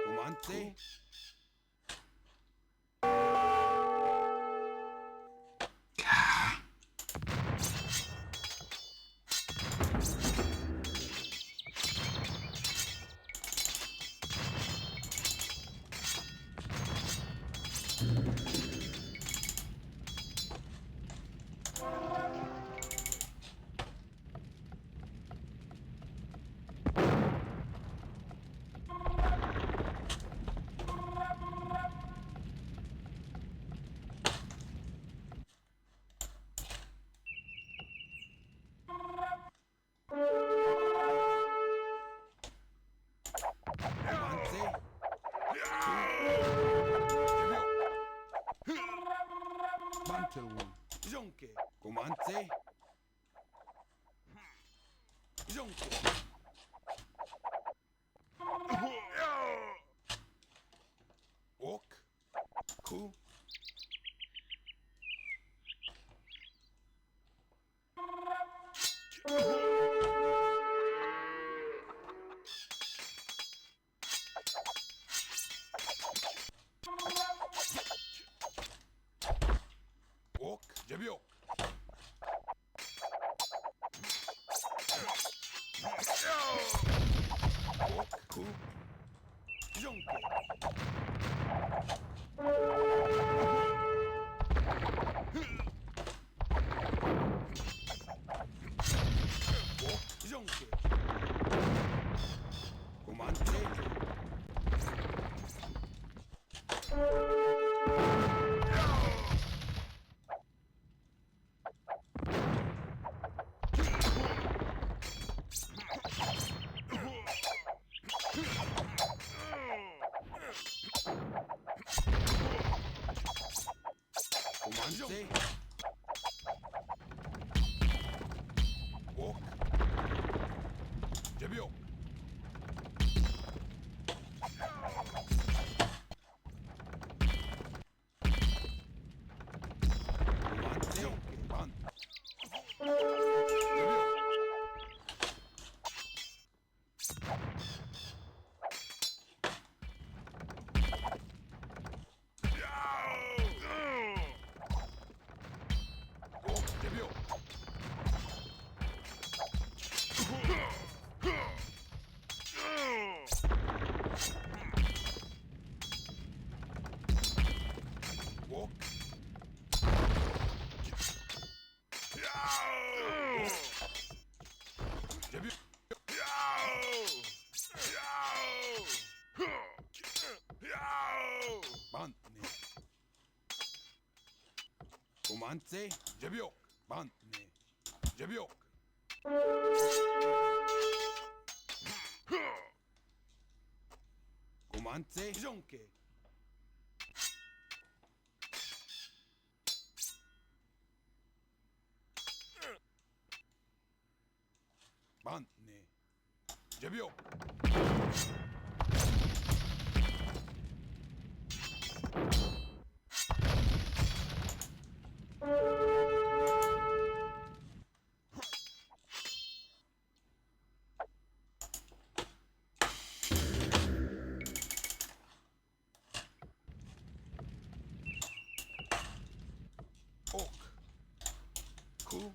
고만세 고만세 제비오 반틀운 이정께 고만세 이정께 옥 쿠 옥 제비오 옥 쿠 이정께 옥 이정께 고만세 고만세 옥 제비오 고만세 반 제비오 옥 제비오 옥 제비오 반네 고만세 제비오 반네 제비오 고만세 이정께 반네 제비오 옥 쿠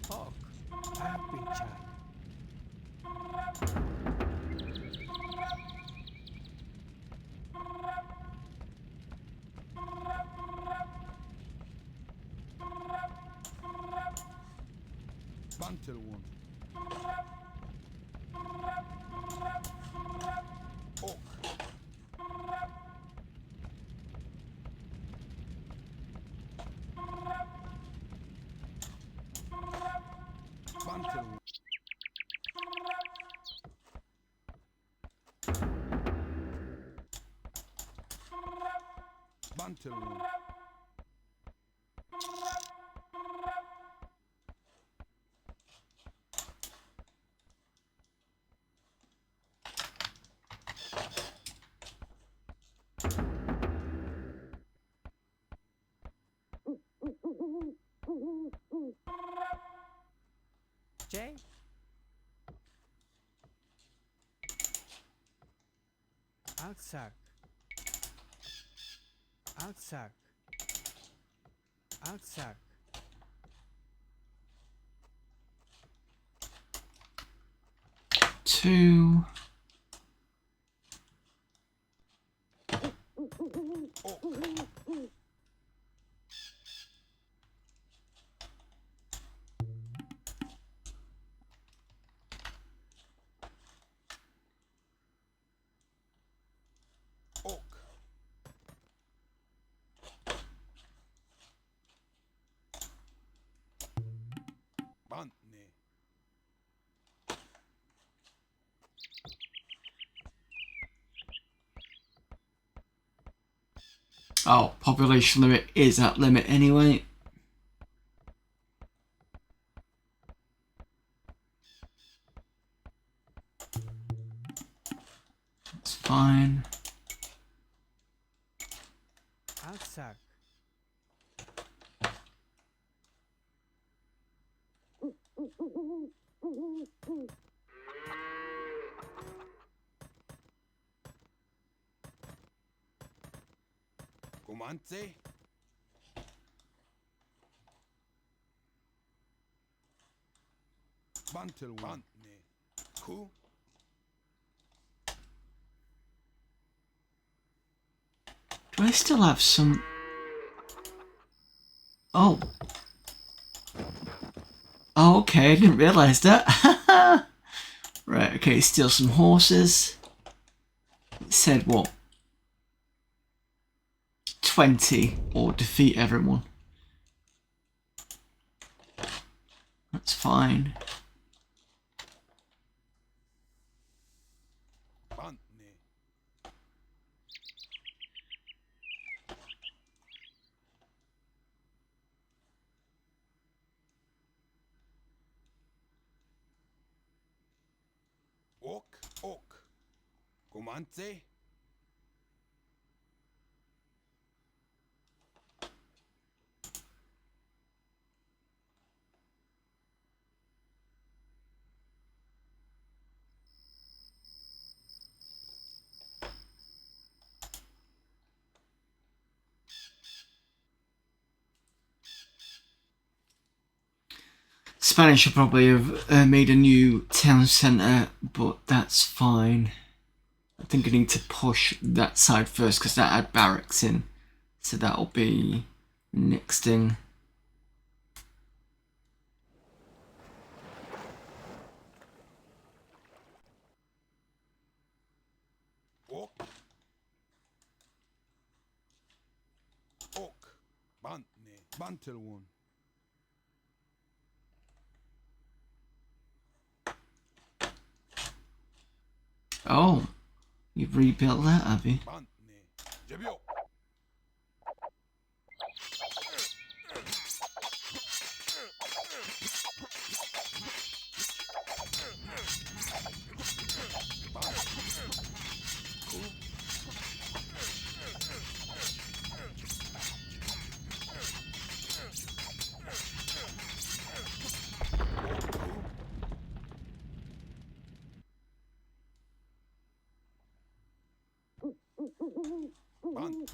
Hawk. Happy chat. 반틀운 옥 반틀운 반틀운 Aksak. Aksak. Aksak. Two. Ok. Bantne. Oh, population limit is at limit anyway. It's fine. Aksak. Comance. Bantel. Bantne. Ku. Do I still have some? Oh. Oh, okay, I didn't realise that. Right, okay, steal some horses. It said what? 20 or defeat everyone. That's fine. Bantne. Ok. Ok. Comance. Spanish should probably have made a new town centre, but that's fine. I think I need to push that side first because that had barracks in. So that'll be next thing. Ok. Ok. Bantne. Bantel one. Oh, you've rebuilt that, have you? Bantne. Jebio.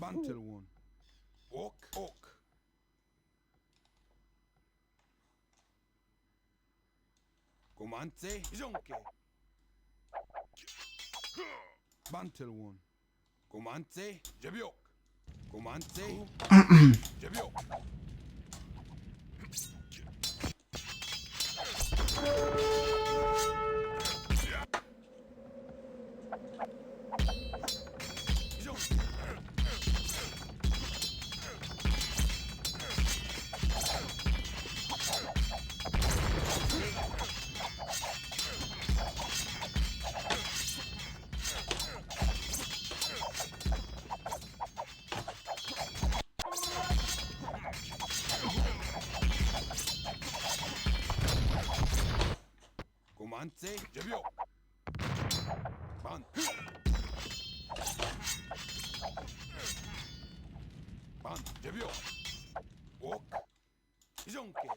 Bantel one. Ok. Ok. Comance. Jonke. Bantel one. Comance. Jebiok. Comance. Jebiok. Comance. Jebiok. Ban. Ban. Jebiok. Ok. Jonke.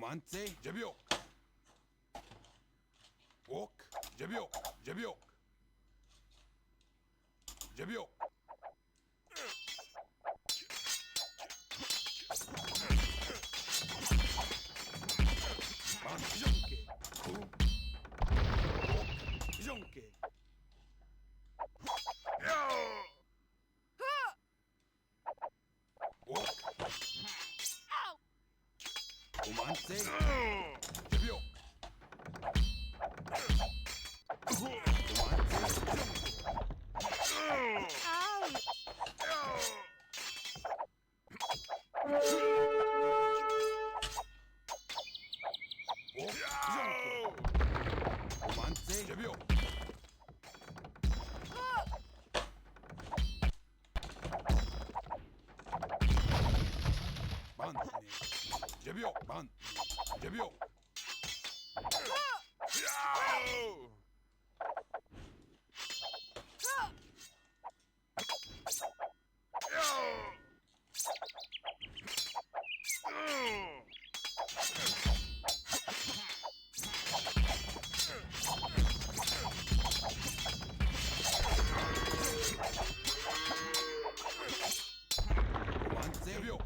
고만세 제비옥 옥 제비옥 제비옥 제비옥 만 이정께 구 이정께 옥 고만세 제비옥 옥 이정께 고만세 제비옥 만 제비옥 만 제비옥 고만세 제비옥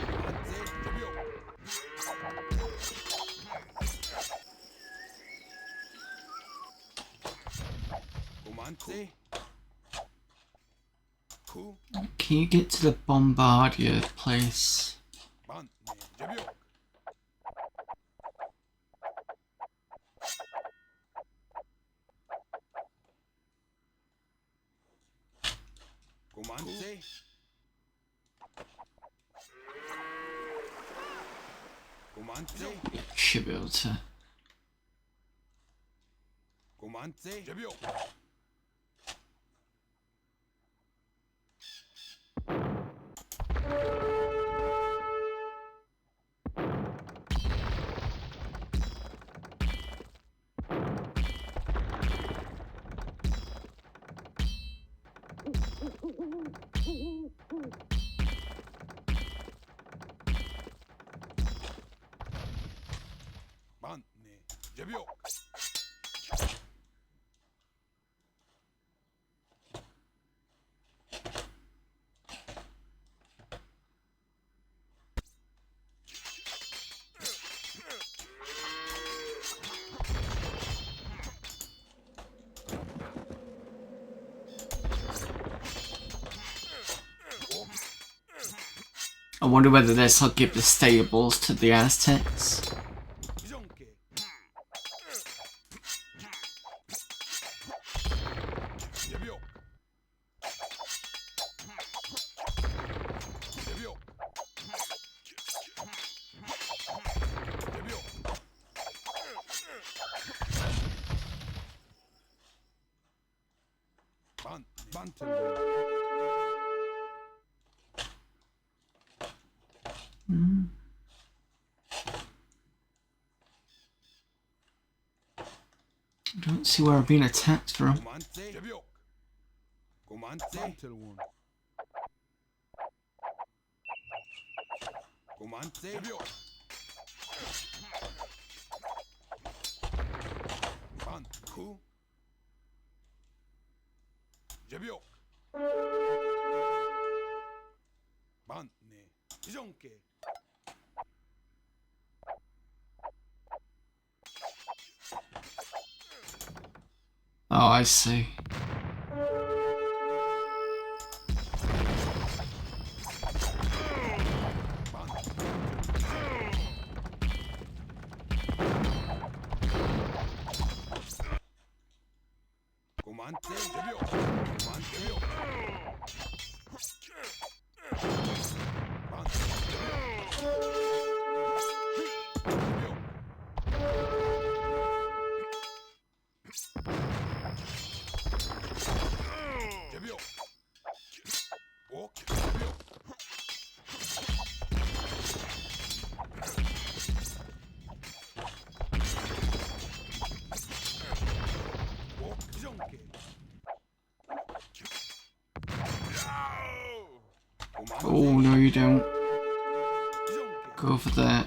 고만세 제비옥 고만세 구 Can you get to the Bombardier place? 만 제비옥 고만세 고만세 Should be able to. 고만세 제비옥 만 제비옥 I wonder whether this will give the stables to the Aztecs. 이정께 제비옥 제비옥 제비옥 만 만틀 I don't see where I've been attacked from. 고만세 제비옥 고만세 만틀원 고만세 제비옥 만구 제비옥 만네 이정께 Oh, I see. 고만세 제비옥 고만 제비옥 만 제비옥 제비옥 옥 제비옥 옥 이정께 Oh, no you don't. Go for that.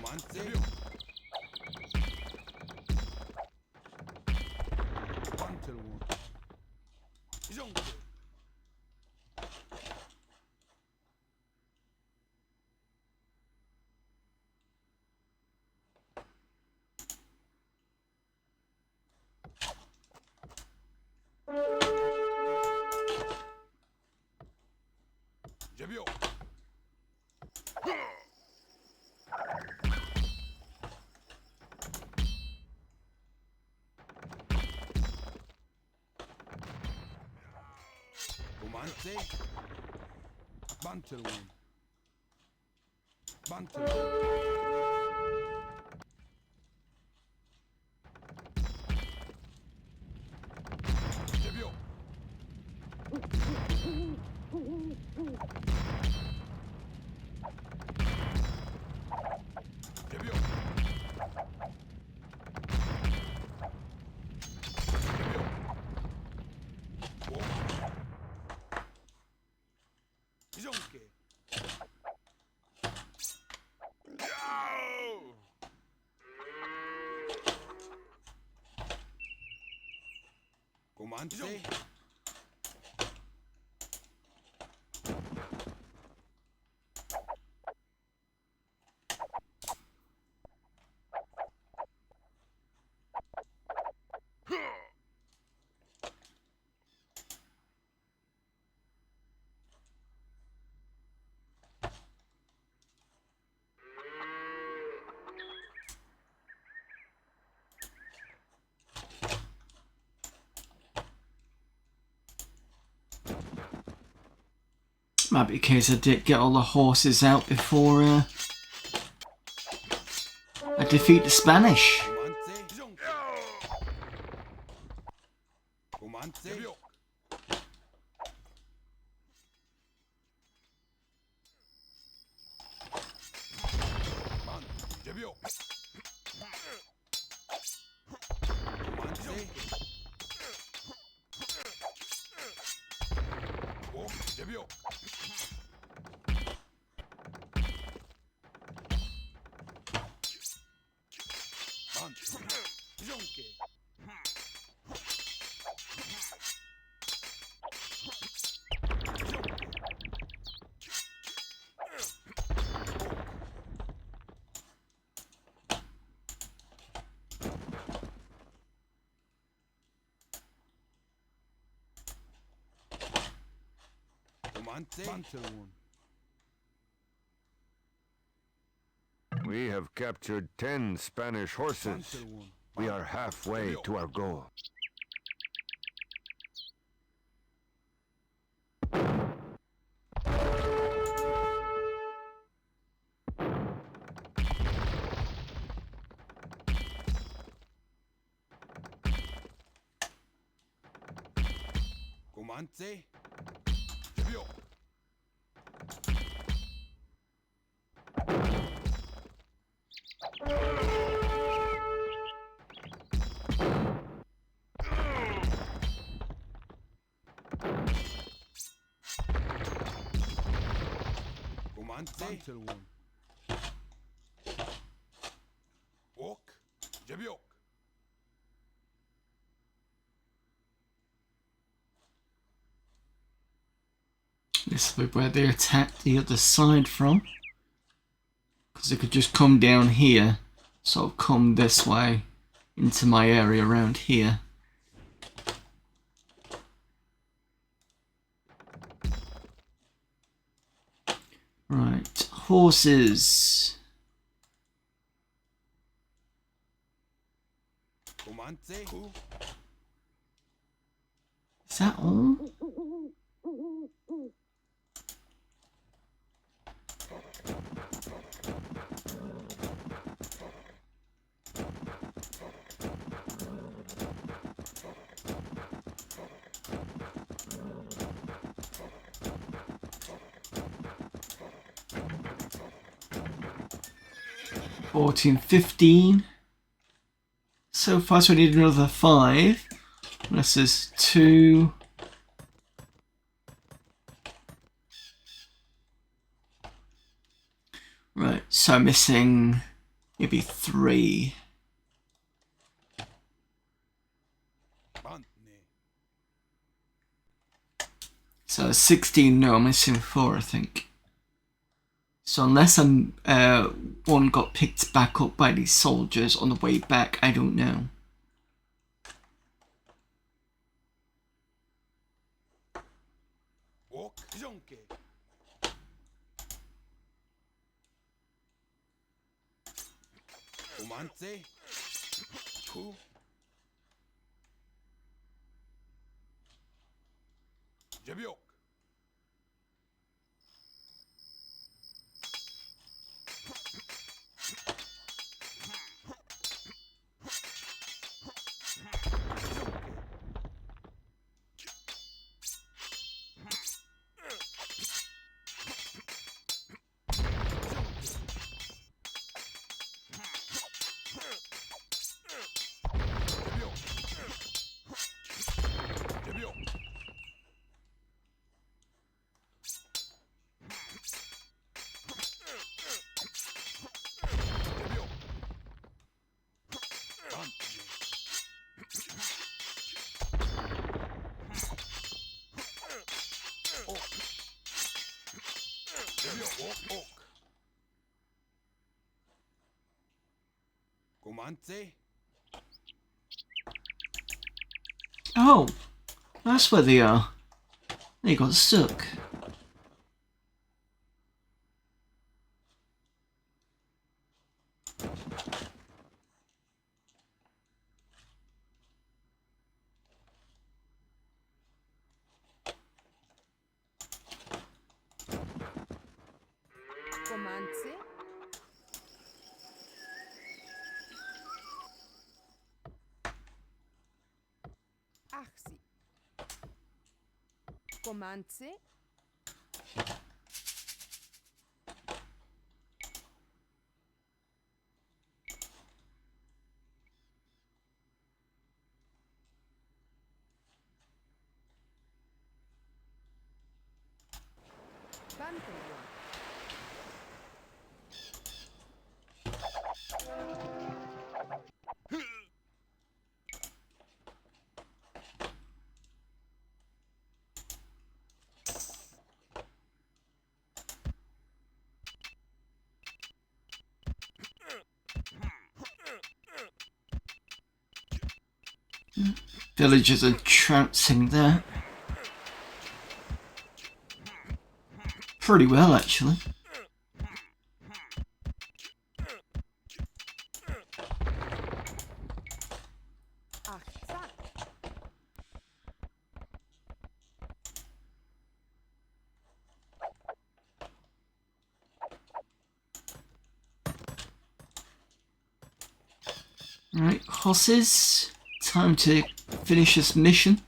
Comandé. Bantelwin. Bantelwin. Debio. Debio. Jonke. Comandé. Might be a case I did get all the horses out before I defeat the Spanish. Comandé. Jonke. Comandé. Debio. Comandé. Oh, debio. Jonke. Comandé. Bantelwin. We have captured 10 Spanish horses. Bantelwin. We are halfway to our goal. Comandé. Debio. Comandé. Bantelwin. Ok. Debio. This will be where they attack the other side from. Because they could just come down here, sort of come this way into my area around here. Right, horses. Comandé. Coup. Is that all? $14, $15. So far, so I need another 5. Unless there's 2. So missing maybe 3. Bantne. So 16, no, I'm missing 4, I think. So unless one got picked back up by these soldiers on the way back, I don't know. Ok. Jonke. Umante. Ku. Jebiok. Jebiok. Jebiok. Bantne. Ok. Jebiok. Ok. Ok. Comante. Oh, that's where they are. They got stuck. Comance. Arsi. Comance. Pantheon. Villagers are trouncing there. Pretty well, actually. Achzak. Right, horses. Time to finish this mission.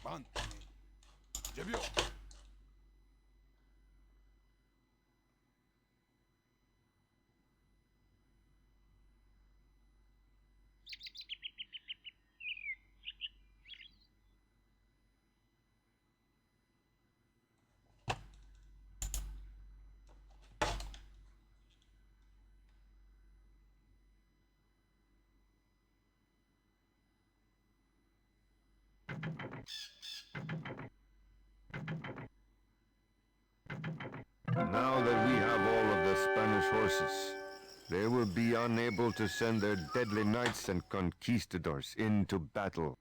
Bantne. Jebiok. Now that we have all of the Spanish horses, they will be unable to send their deadly knights and conquistadors into battle.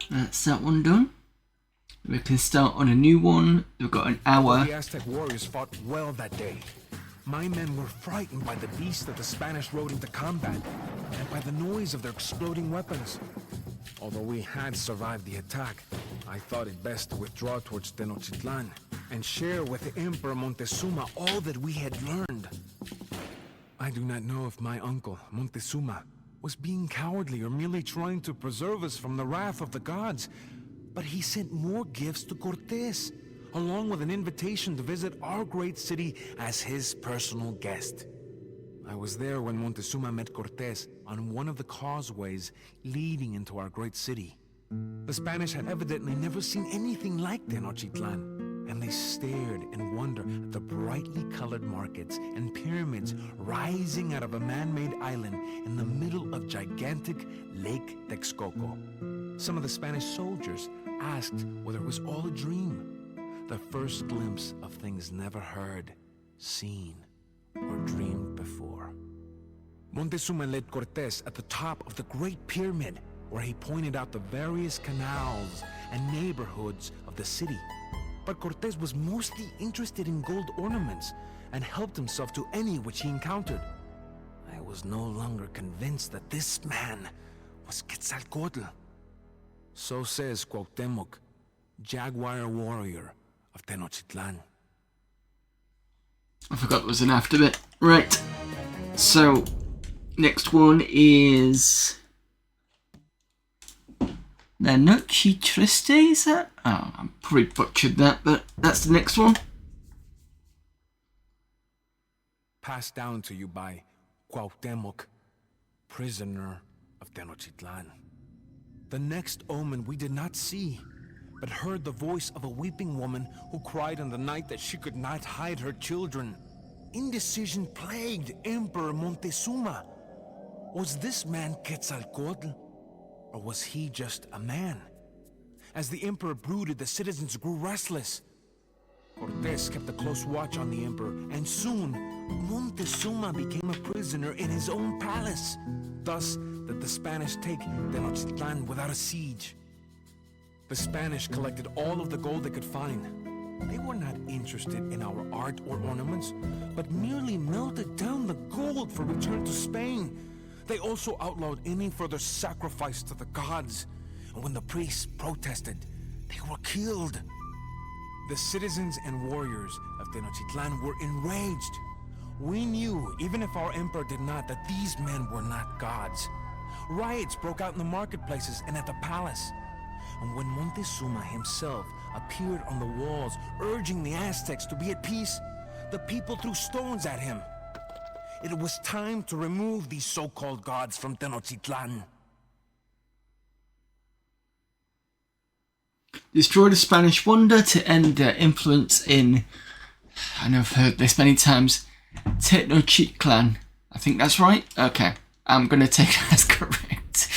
That's that one done. We can start on a new one. We've got an hour. The Aztec warriors fought well that day. My men were frightened by the beast that the Spanish rode into combat, and by the noise of their exploding weapons. Although we had survived the attack, I thought it best to withdraw towards Tenochtitlan and share with Emperor Montezuma all that we had learned. I do not know if my uncle, Montezuma, was being cowardly or merely trying to preserve us from the wrath of the gods, but he sent more gifts to Cortés, along with an invitation to visit our great city as his personal guest. I was there when Montezuma met Cortés on one of the causeways leading into our great city. The Spanish had evidently never seen anything like Tenochtitlan, and they stared in wonder at the brightly colored markets and pyramids rising out of a man-made island in the middle of gigantic Lake Texcoco. Some of the Spanish soldiers asked whether it was all a dream, the first glimpse of things never heard, seen, or dreamed before. Montezuma led Cortés at the top of the Great Pyramid, where he pointed out the various canals and neighborhoods of the city. But Cortés was mostly interested in gold ornaments and helped himself to any which he encountered. I was no longer convinced that this man was Quetzalcoatl. So says Cuauhtémoc, jaguar warrior of Tenochtitlan. I forgot there was an after bit. Right. So, next one is the Noche Triste, is that? Oh, I probably butchered that, but that's the next one. Passed down to you by Cuauhtémoc, prisoner of Tenochtitlan. The next omen we did not see, but heard the voice of a weeping woman who cried in the night that she could not hide her children. Indecision plagued Emperor Montezuma. Was this man Quetzalcoatl, or was he just a man? As the emperor brooded, the citizens grew restless. Cortés kept a close watch on the emperor, and soon Montezuma became a prisoner in his own palace. Thus did the Spanish take Tenochtitlan without a siege. The Spanish collected all of the gold they could find. They were not interested in our art or ornaments, but merely melted down the gold for return to Spain. They also outlawed any further sacrifice to the gods, and when the priests protested, they were killed. The citizens and warriors of Tenochtitlan were enraged. We knew, even if our emperor did not, that these men were not gods. Riots broke out in the marketplaces and at the palace. And when Montezuma himself appeared on the walls, urging the Aztecs to be at peace, the people threw stones at him. It was time to remove these so-called gods from Tenochtitlan. Destroy the Spanish wonder to end their influence in, I know I've heard this many times, Tenochtitlan. I think that's right? Okay. I'm gonna take that as correct.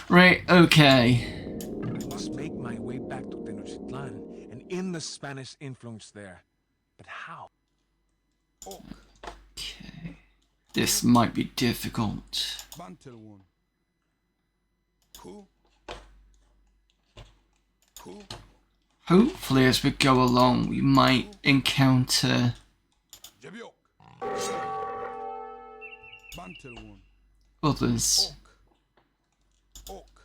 Right, okay. I must make my way back to Tenochtitlan and end the Spanish influence there. But how? Okay. This might be difficult. Bantelwon. Who? Who? Hopefully as we go along we might encounter Jebiok. Bantelwon. others. Ok.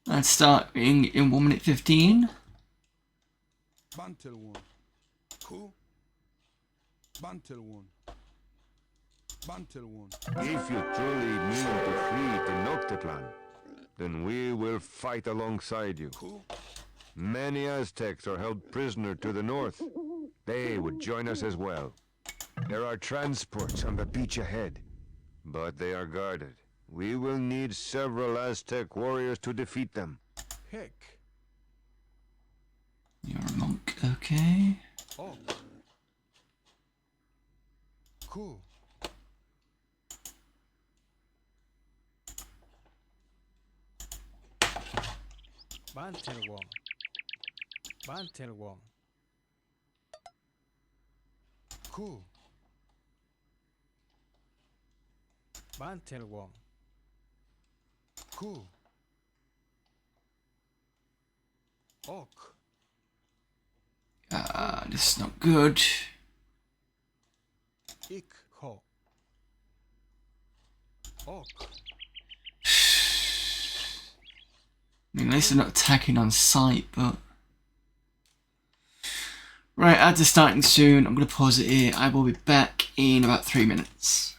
Let's start in 1 minute 15. Bantelwon. Who? Bantelwon. Bantelwon. If you truly mean to flee Tenochtitlan, then we will fight alongside you. Who? Many Aztecs are held prisoner to the north. They would join us as well. There are transports on the beach ahead, but they are guarded. We will need several Aztec warriors to defeat them. Heck. You're a monk, okay. Ok. Who? Bantelwong. Bantelwong. Who? Bantelwong. Who? Ok. This is not good. Ik. Ho. Ok. I mean, at least they're not attacking on sight, but... Right, ads are starting soon. I'm going to pause it here. I will be back in about 3 minutes.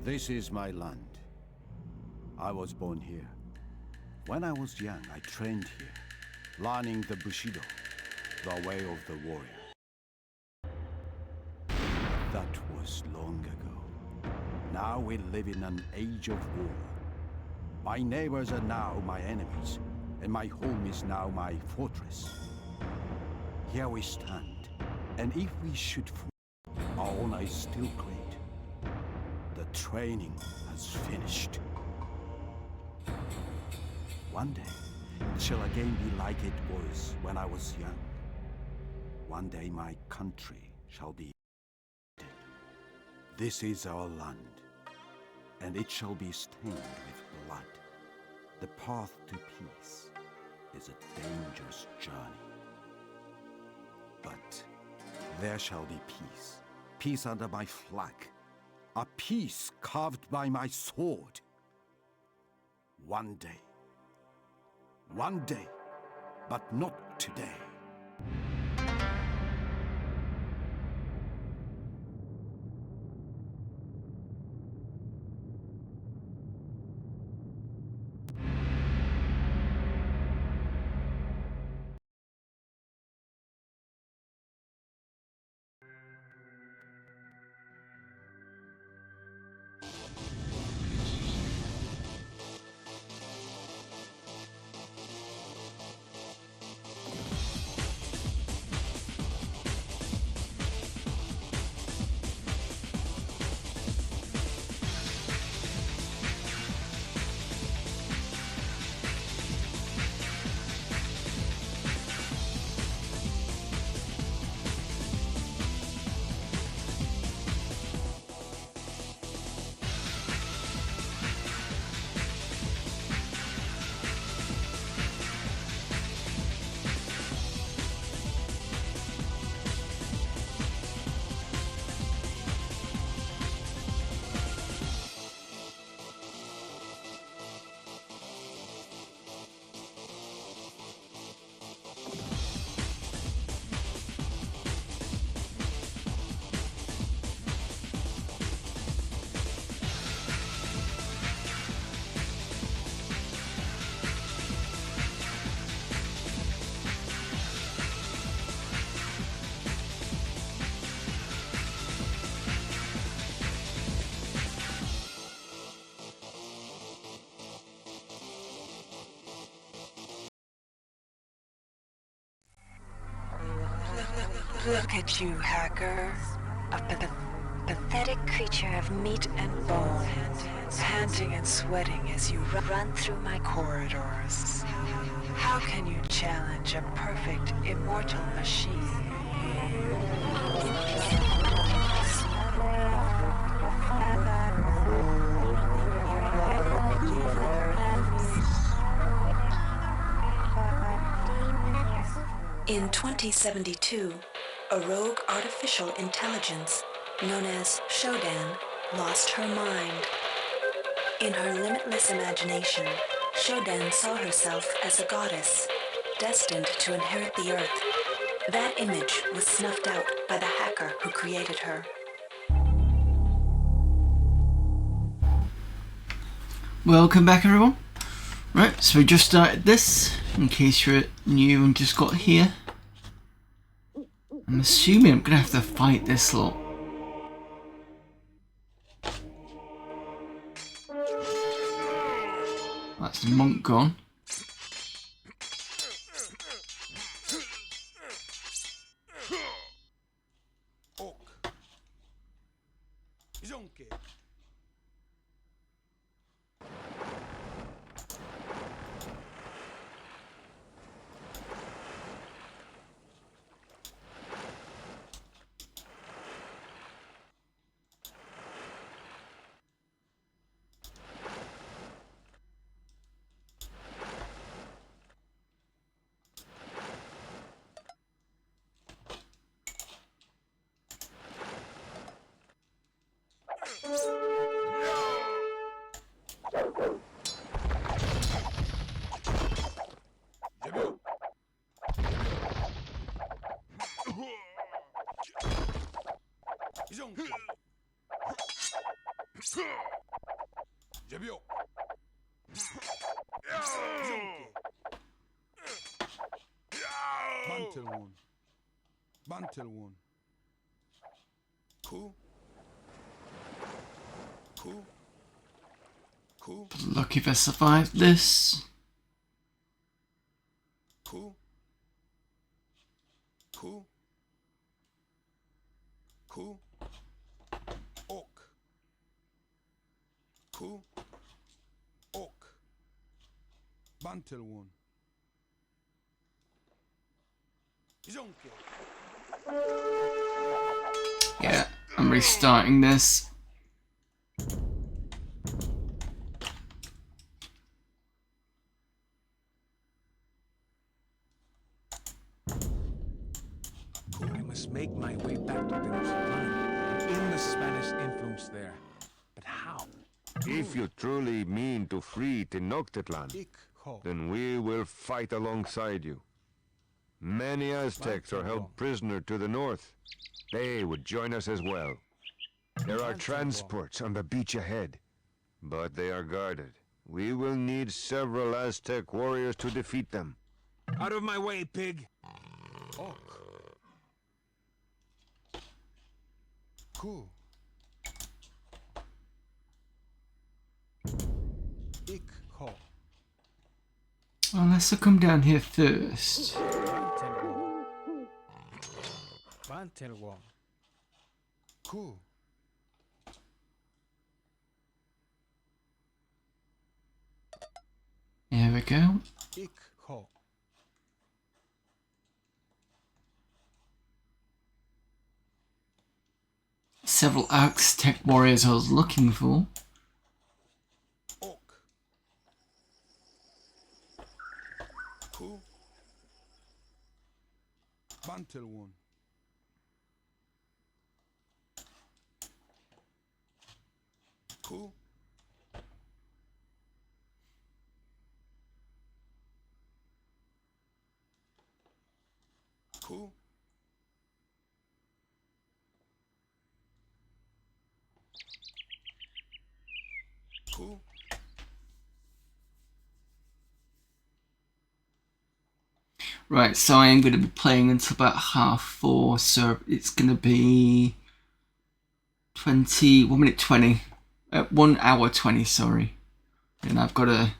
This is my land. I was born here. When I was young, I trained here, learning the Bushido, the way of the warrior. That was long ago. Now we live in an age of war. My neighbors are now my enemies, and my home is now my fortress. Here we stand, and if we should fall, our honor is still great. The training has finished. One day, it shall again be like it was when I was young. One day my country shall be united. This is our land, and it shall be stained with blood. The path to peace is a dangerous journey. But there shall be peace. Peace under my flag. A peace carved by my sword. One day. One day, but not today. Look at you, hacker. A pathetic creature of meat and bone, panting and sweating as you run through my corridors. How can you challenge a perfect, immortal machine? In 2072, a rogue artificial intelligence known as Shodan lost her mind. In her limitless imagination, Shodan saw herself as a goddess, destined to inherit the earth. That image was snuffed out by the hacker who created her. Welcome back, everyone. Right, so we just started this, in case you're new and just got here. I'm assuming I'm gonna have to fight this lot. That's the monk gone. Ok. Zonke. Zonke. Jebio. Bantel one. Bantel one. Cool. Cool. Cool. Lucky if I survived this. Cool. Cool. Cool. Oak. Cool. Oak. Bantel one. Zonke. Yeah, I'm restarting this. I must make my way back to Tenochtitlan and end the Spanish influence there. But how? If you truly mean to free Tenochtitlan, Ik ho. then we will fight alongside you. Many Aztecs are held prisoner to the north. They would join us as well. There are transports on the beach ahead, but they are guarded. We will need several Aztec warriors to defeat them. Out of my way, pig! Ok. Cool. Ik ho. Unless I come down here first. Bantel one. Cool. Here we go. Ik ho. Several Aztec warriors I was looking for. Ok. Cool. Bantel one. Cool. Cool. Cool. Right, so I am going to be playing until about 4:30, so it's going to be 1 minute 20. 1 hour 20, sorry. And I've got to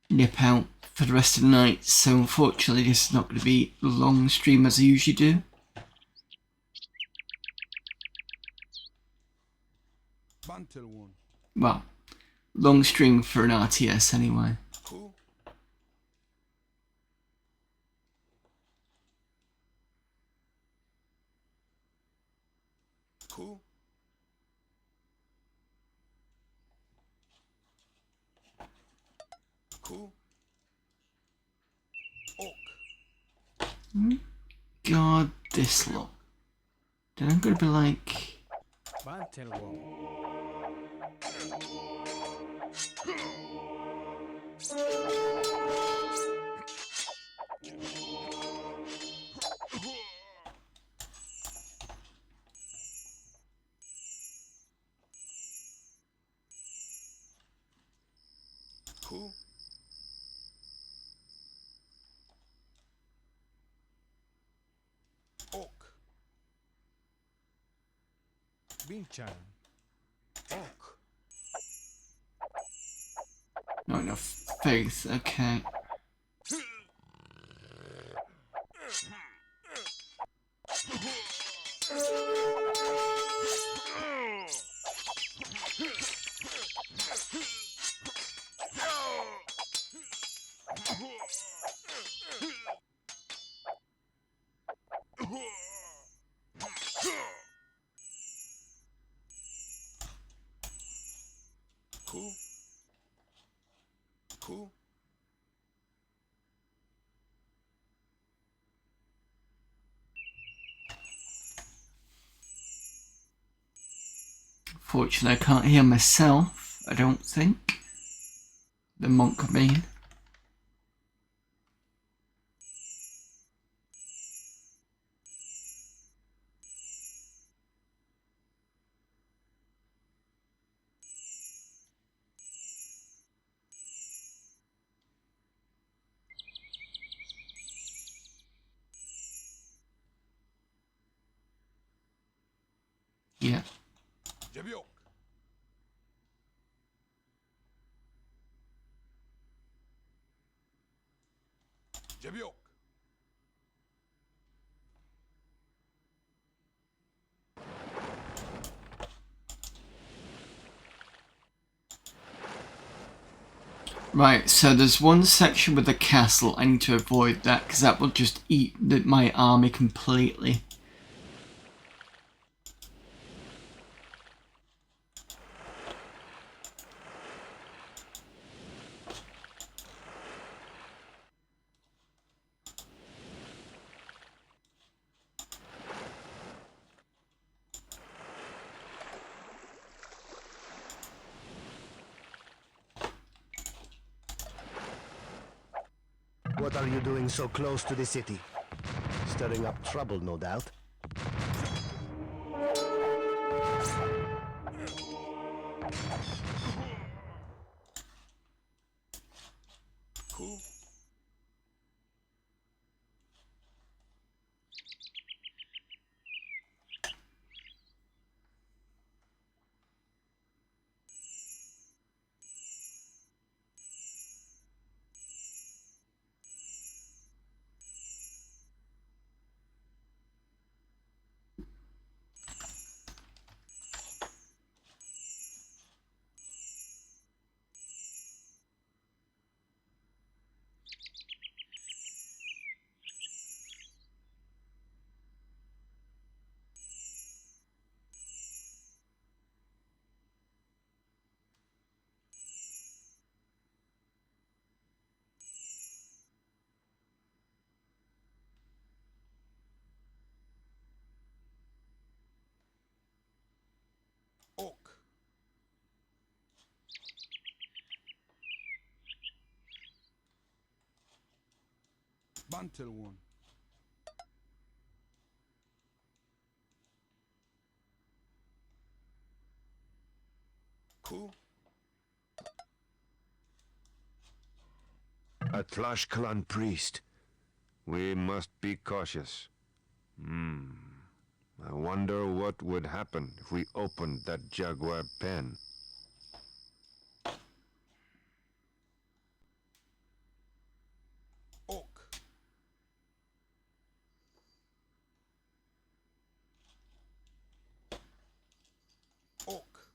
nip out for the rest of the night, so unfortunately this is not going to be a long stream as I usually do. Bantel one. Well, long stream for an RTS anyway. Cool. Cool. Cool. Ok. God, this lot. Then I'm going to be like... Bantel one. Cool. Ok. Binchan. Ok. Not enough faith, okay. Cool. Cool. Fortunately, I can't hear myself, I don't think. The monk, I mean. Yeah. Jebiok. Jebiok. Right, so there's one section with the castle. I need to avoid that because that will just eat my army completely. What are you doing so close to the city? Stirring up trouble, no doubt. Cool. Oak. Bantel one. Cool. A Tlashkalan priest. We must be cautious. I wonder what would happen if we opened that jaguar pen. Oak. Oak.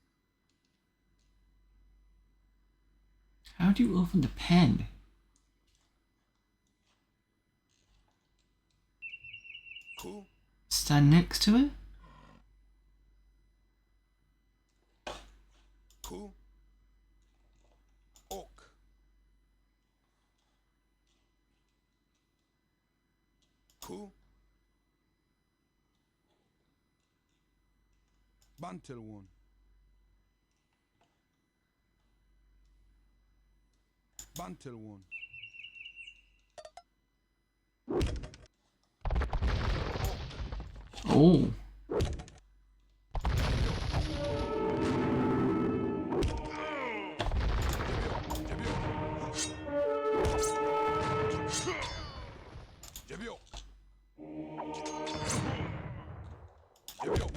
How do you open the pen? Cool. Stand next to it? Cool. Oak. Cool. Bantel one. Bantel one. Oh. Jebiok. Jebiok.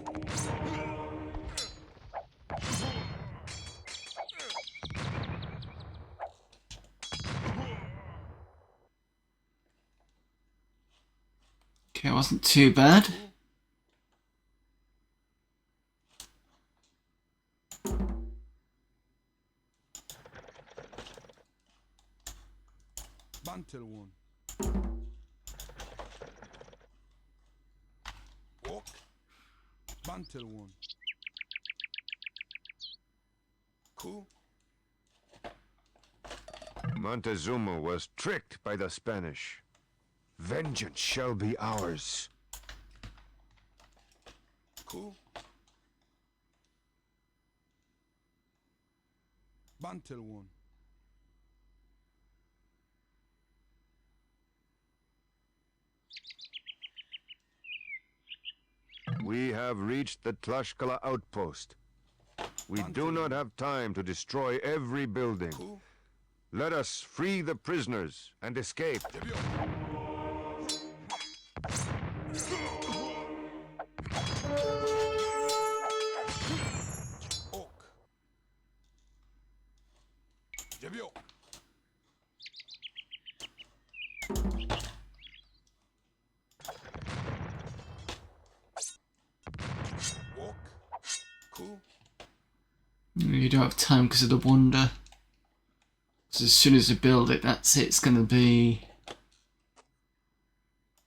Okay, it wasn't too bad. Bantel one. Oak. Bantel one. Cool. Montezuma was tricked by the Spanish. Vengeance shall be ours. Cool. Bantel one. We have reached the Tlashkala outpost. We do not have time to destroy every building. Cool. Let us free the prisoners and escape. Jebio. Walk. Cool. You don't have time because of the wonder. So as soon as you build it, that's it. It's going to be...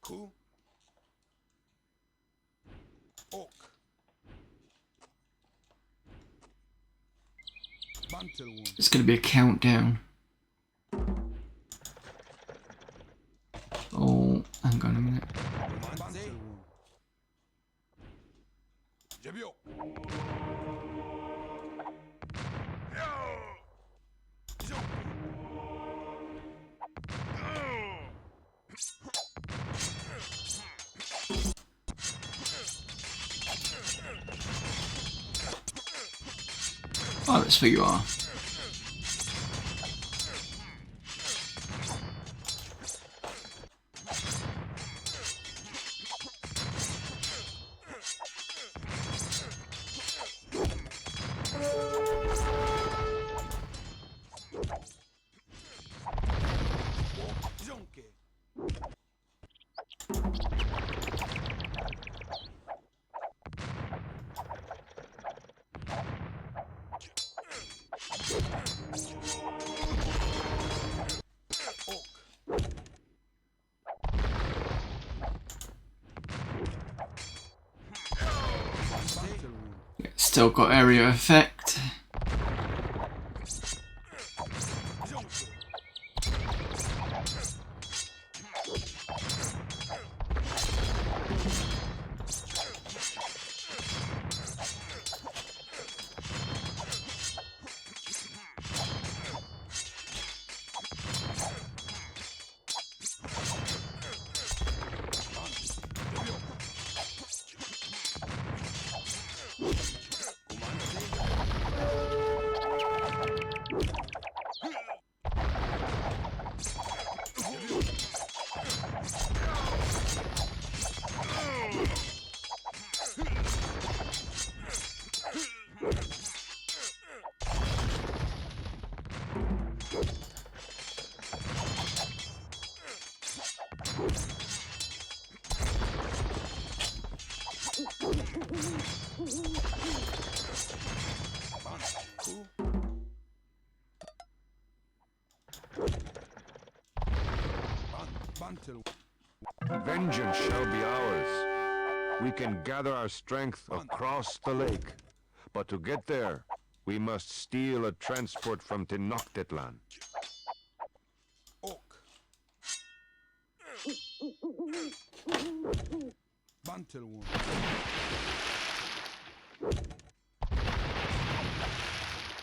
Cool. Oak. Mantle one. It's going to be a countdown. Oh, hang on a minute. Mantle one. Jebio. Oh, that's where you are. Jonke. Oak. Mantle one. Yeah, still got area effect. Jonke. Cool. Mantle. Vengeance shall be ours. We can gather our strength across the lake. But to get there, we must steal a transport from Tenochtitlan. Oak. Mantle one.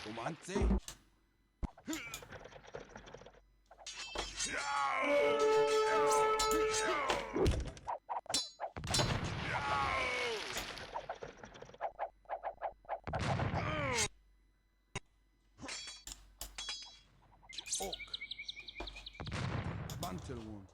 Comance. Oak. Mantle one.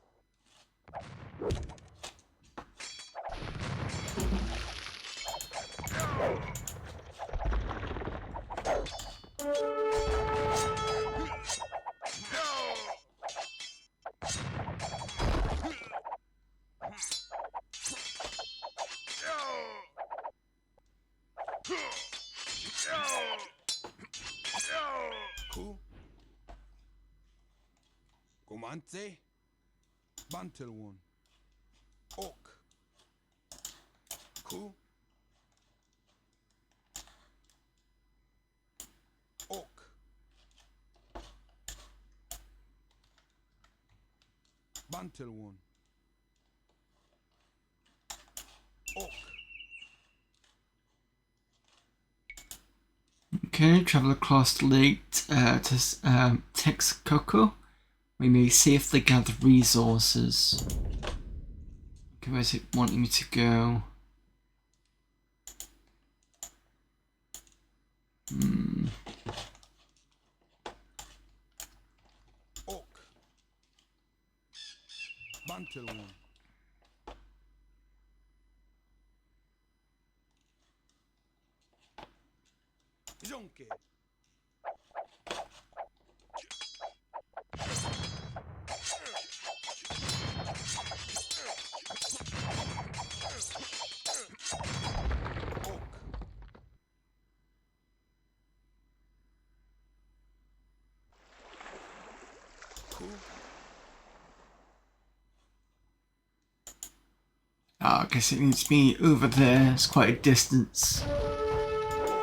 Cool. Comance. Mantle one. Oak. Cool. Oak. Mantle one. Oak. Okay, travel across the lake to Texcoco. We may safely gather resources. Okay, where's it wanting me to go? Oak. Mantle one. Jonke. I guess it needs to be over there. It's quite a distance.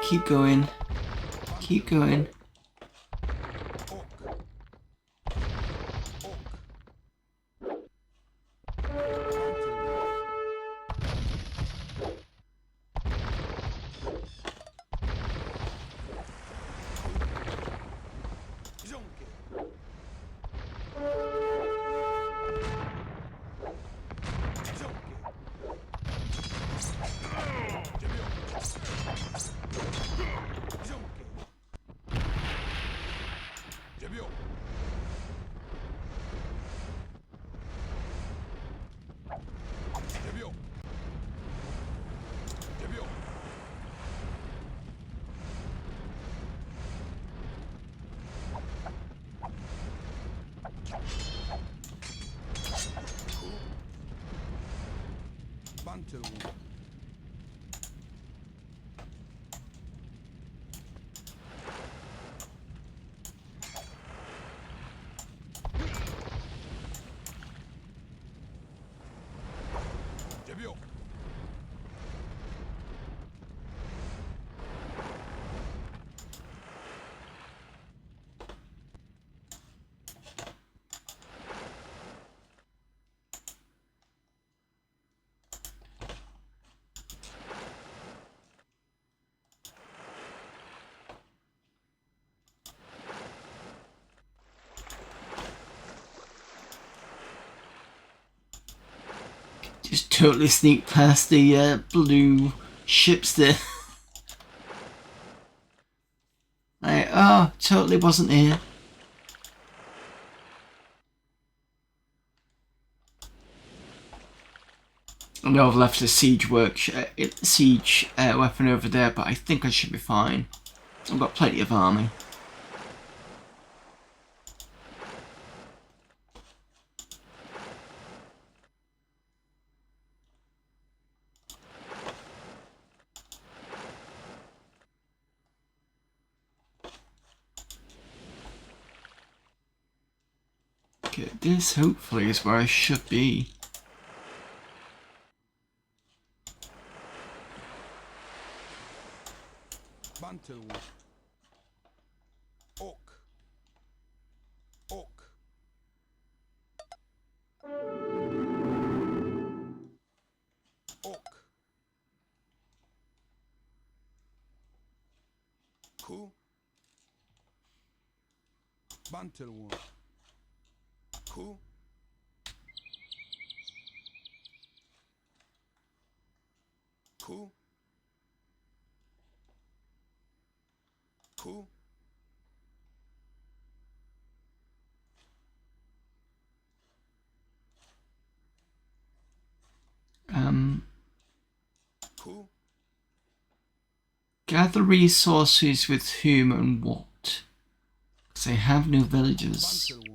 Keep going. Keep going. Just totally sneak past the blue ships there. Like, oh, totally wasn't here. I know I've left a siege weapon over there, but I think I should be fine. I've got plenty of army. Okay, this hopefully is where I should be. Bantelwood. Oak. Oak. Oak. Cool. Bantelwood. Cool. Cool. Cool. Cool. Gather resources with whom and what? Because I have no villagers. Bantelwood.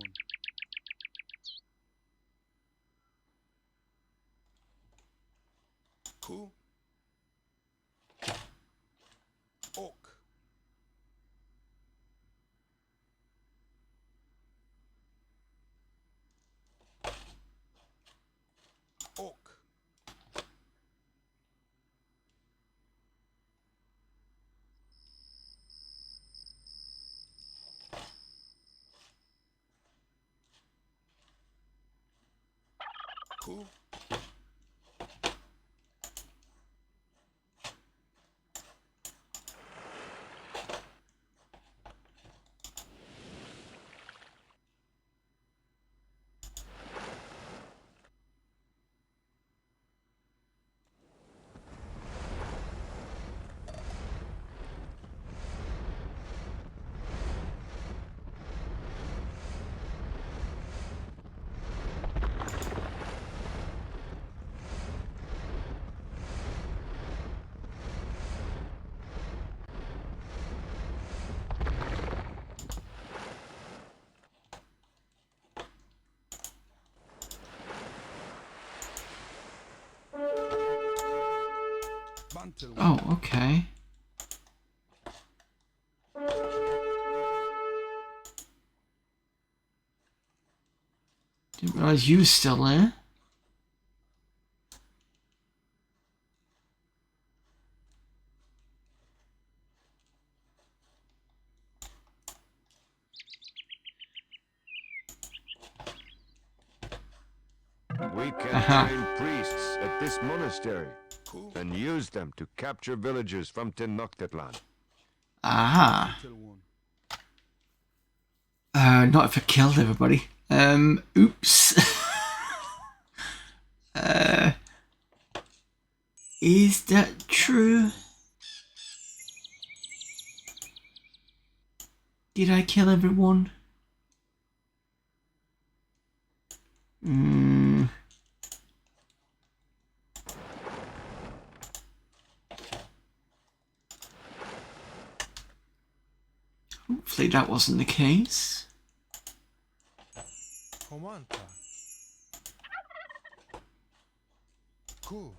Cool. Oak. Oak. Cool. Bantelwood. Oh, okay. Didn't realise you were still there. We can Aha. train priests at this monastery Cool. and use them to capture villagers from Tenochtitlan. Aha. Till one. Not if I killed everybody. Oops. Is that true? Did I kill everyone? Hopefully that wasn't the case. Comanta. Cool.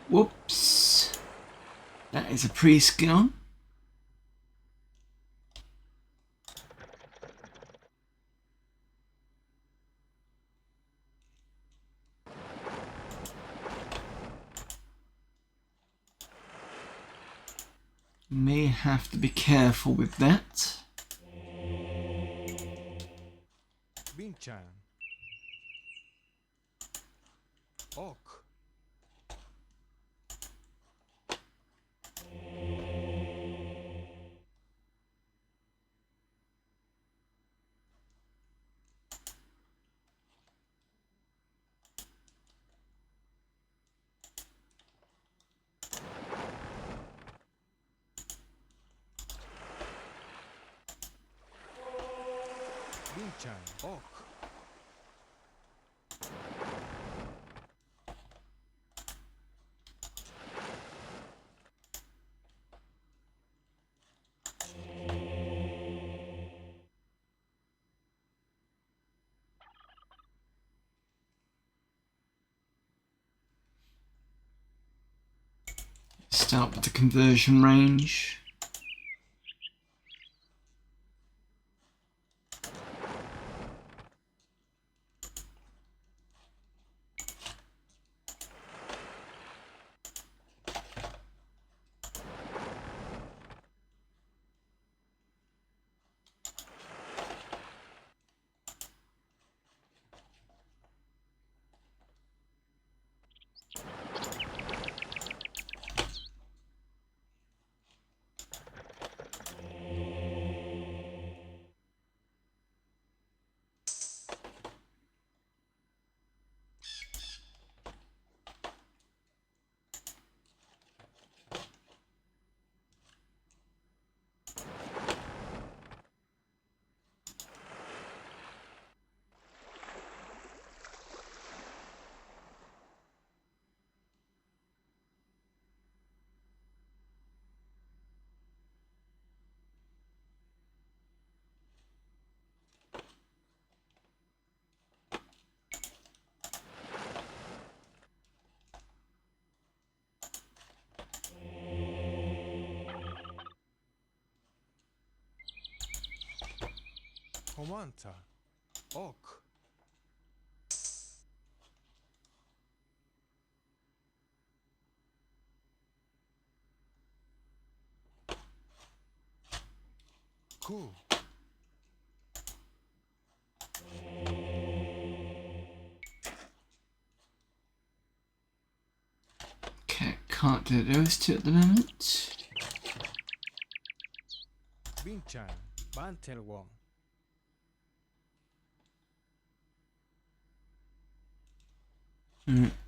Whoops. That is a priest gone. May have to be careful with that. Binchan. Ok. Binchan. Ok. Start with the conversion range. Homanta. Ok. Cool. Okay, can't do those two at the moment. Binchan. Bantelwong.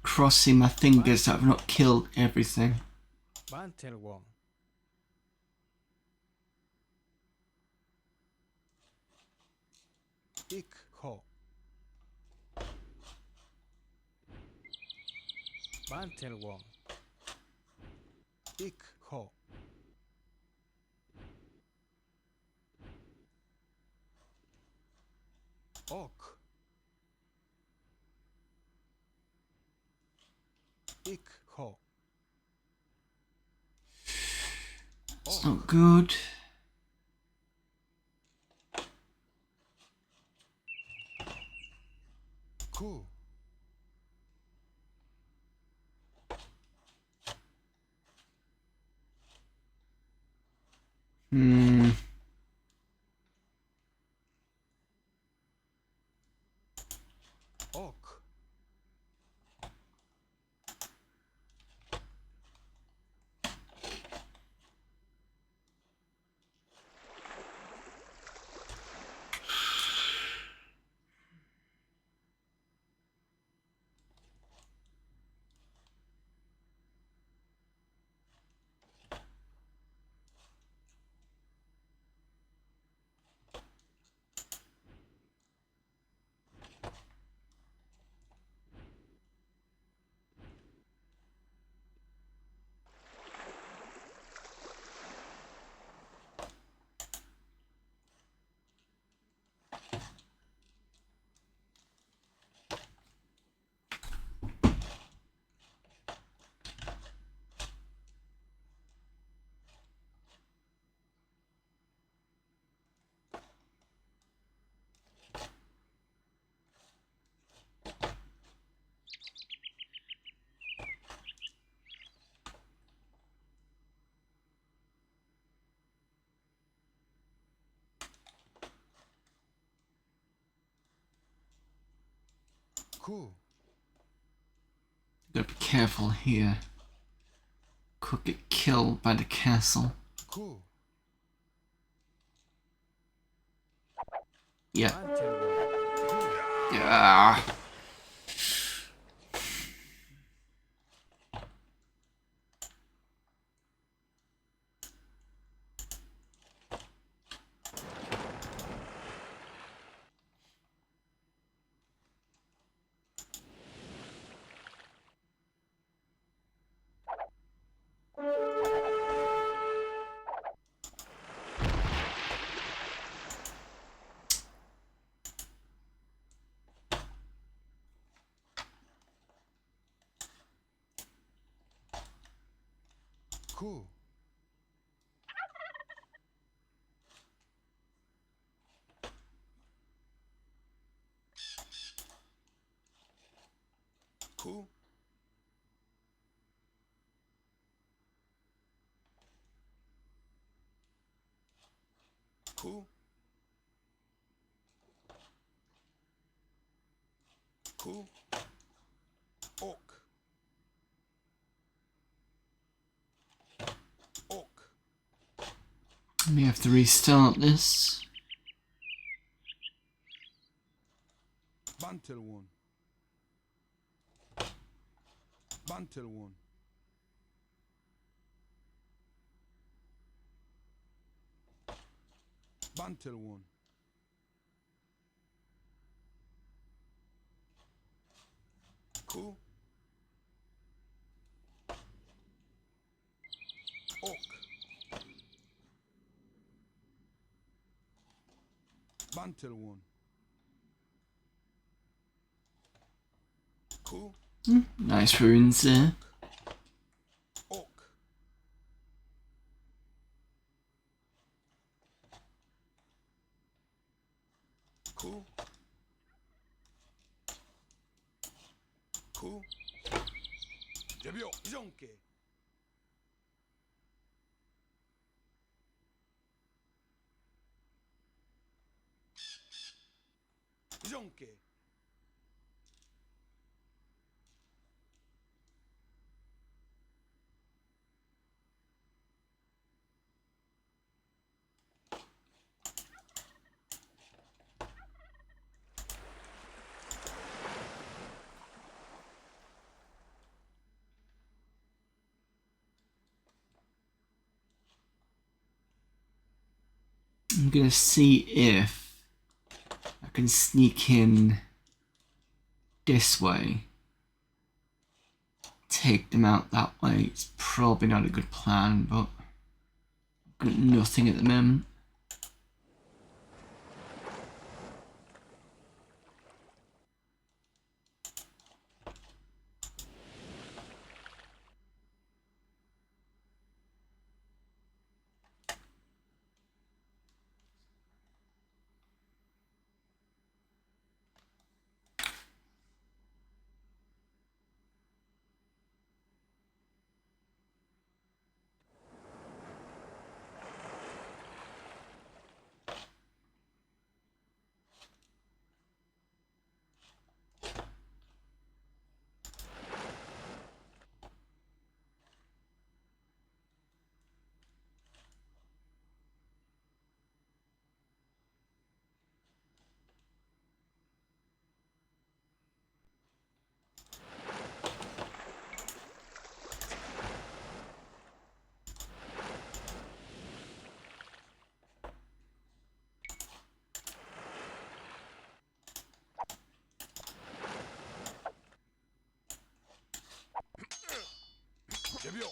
Crossing my fingers that I've not killed everything. Bantelwong. Ik ho. Bantelwong. Ik ho. Ok. Ik ho. It's not good. Cool. Ok. Cool. Gotta be careful here. Could get killed by the castle. Cool. Yeah. Bantelwong. Yeah. Cool. Cool. Cool. Cool. Ok. Ok. May have to restart this. Bantelwon. Bantelwon. Bantelwon. Cool. Ok. Bantelwon. Cool. Nice runes there. Ok. Cool. Cool. Jebio. Jonke. Jonke. I'm gonna see if I can sneak in this way. Take them out that way. It's probably not a good plan, but I've got nothing at the moment. Jebio.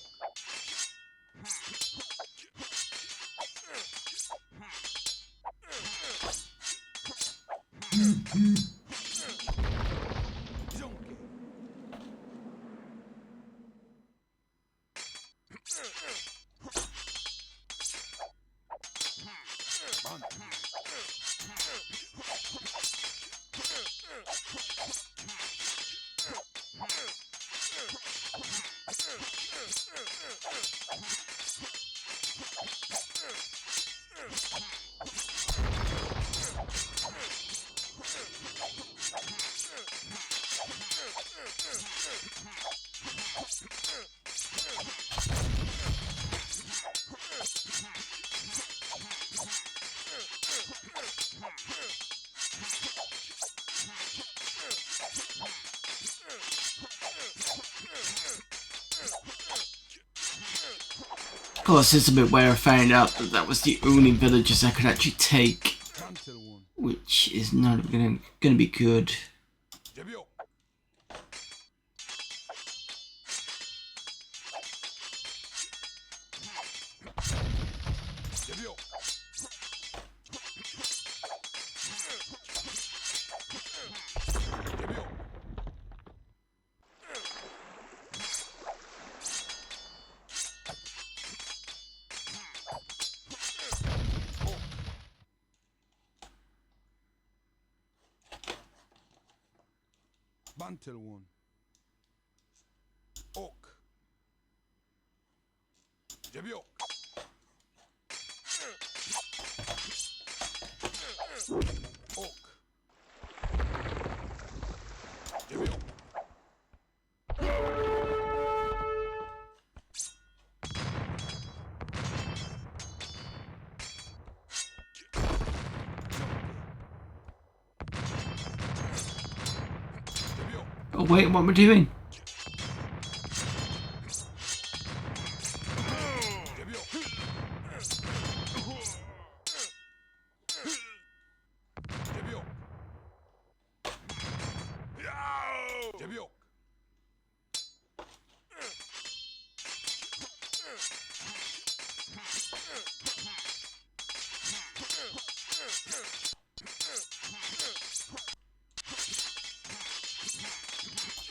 Jonke. Of course, this is a bit where I found out that that was the only villages I could actually take, Mantle one. which is not gonna be good. Jebio. Jebio. Jebio. Mantle one. Oak. Jebio. Oak. Jebio. Jebio. Oh wait, what am I doing? Jebio. Jebio. Jebio.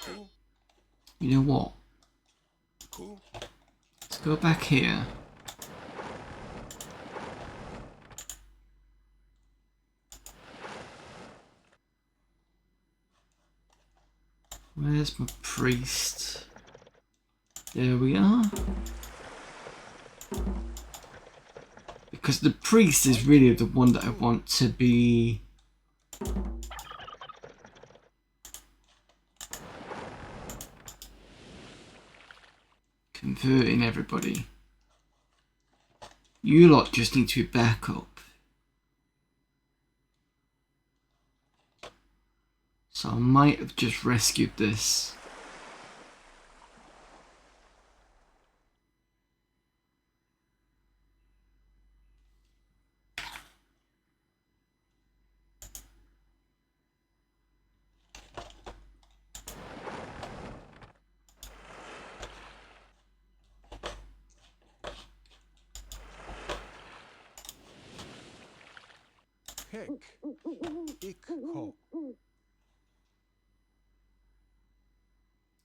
Cool. You know what? Cool. Let's go back here. Where's my priest? There we are. Because the priest is really the one that I want to be converting everybody. You lot just need to be back up. So I might have just rescued this. Heck. Ik ho.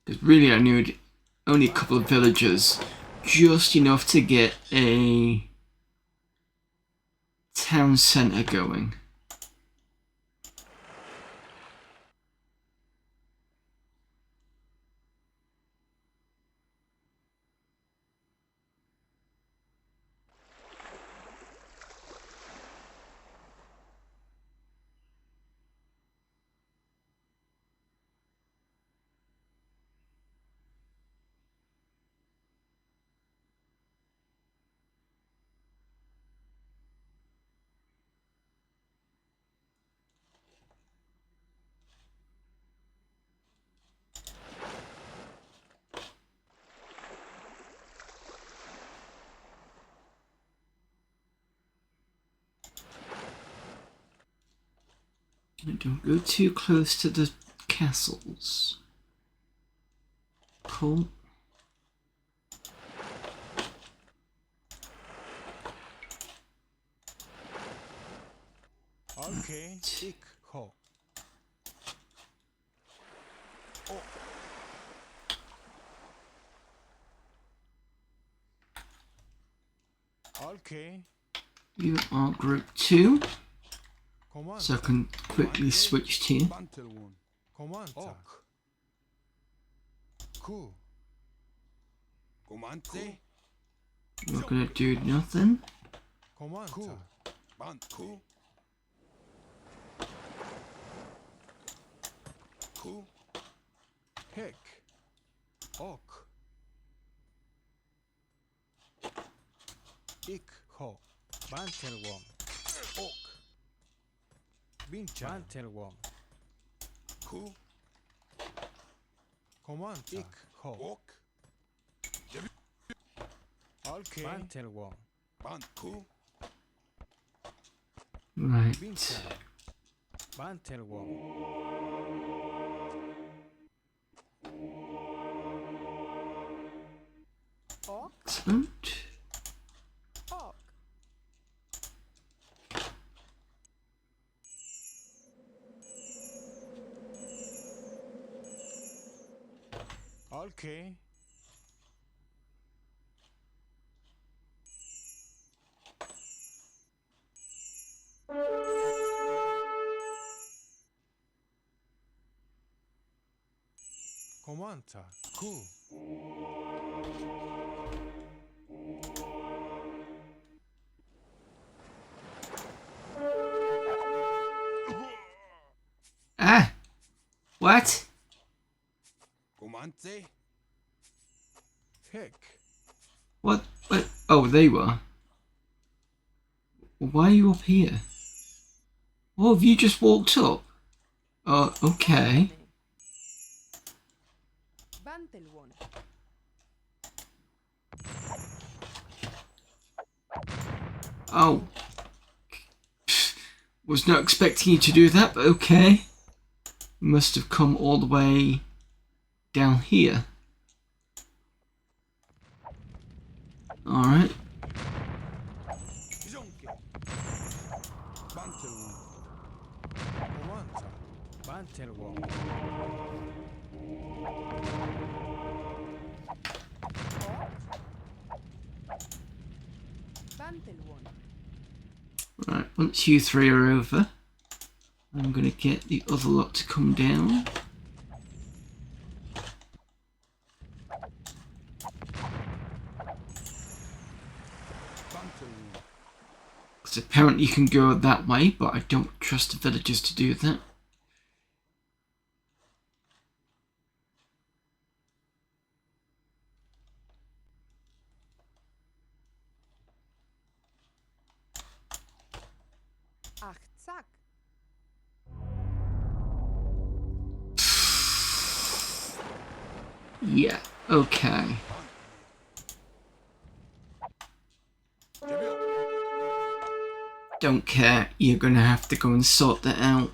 Because really I need only a couple of villagers. Just enough to get a town centre going. Don't go too close to the castles. Cool. Okay. Ik ho. Oh. Okay. You are group 2, Command. so I can quickly switch to you. Bantel one. Command. Ok. Cool. Comante. You're gonna do nothing. Command. Cool. Banco. Cool. Heck. Ok. Ik ho. Bantel one. Ok. Bincha. Bantel one. Cool. Command. Ik ho. Ok. Okay. Bantel one. Banco. Right. Bincha. Bantel one. Ok. Excellent. Ok. Okay. Comanta. Cool. Ah! What? Comante. Heck. What? What? Oh, they were. Why are you up here? Oh, have you just walked up? Oh, okay. Bantel one. Oh. Was not expecting you to do that, but okay. You must have come all the way down here. Alright. Zonke. Bantel one. Comanta. Bantel one. Bantel one. Right, once you three are over, I'm going to get the other lot to come down. Apparently you can go that way, but I don't trust the villagers to do that. Ach, zack. Yeah, okay. Don't care, you're gonna have to go and sort that out.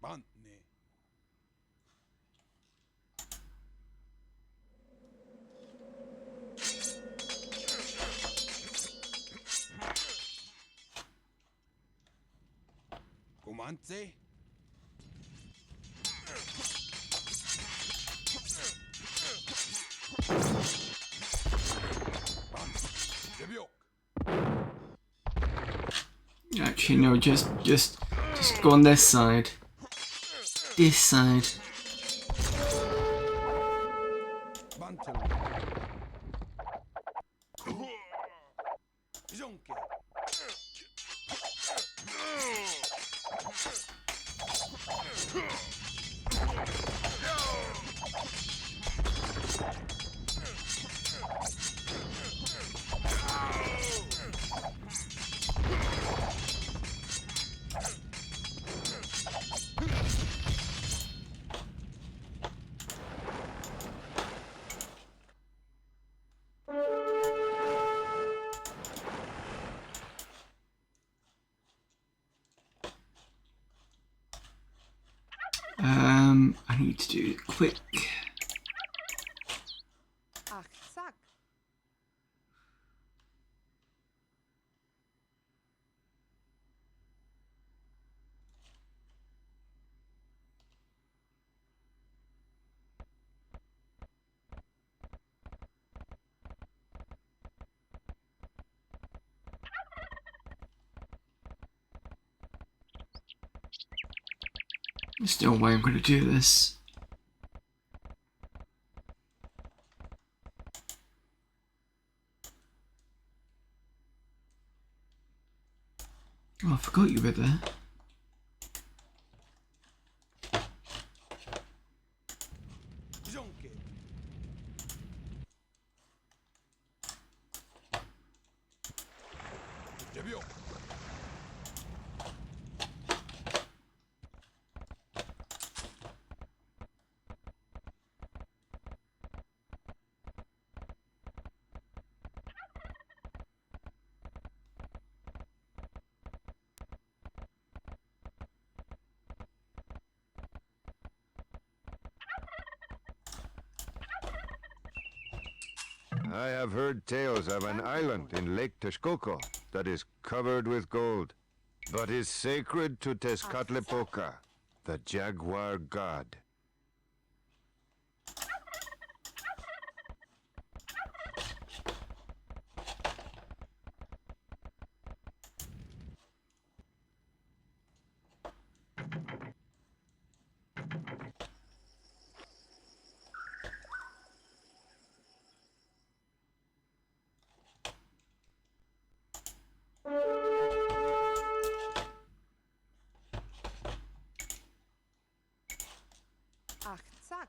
Bantne. Comance. Actually, no, just go on this side. This side. I need to do it quick. Ach, zack. There's no way I'm going to do this. Oh, I forgot you were there. I have heard tales of an island in Lake Texcoco that is covered with gold, but is sacred to Tezcatlipoca, the jaguar god. Ach, zack.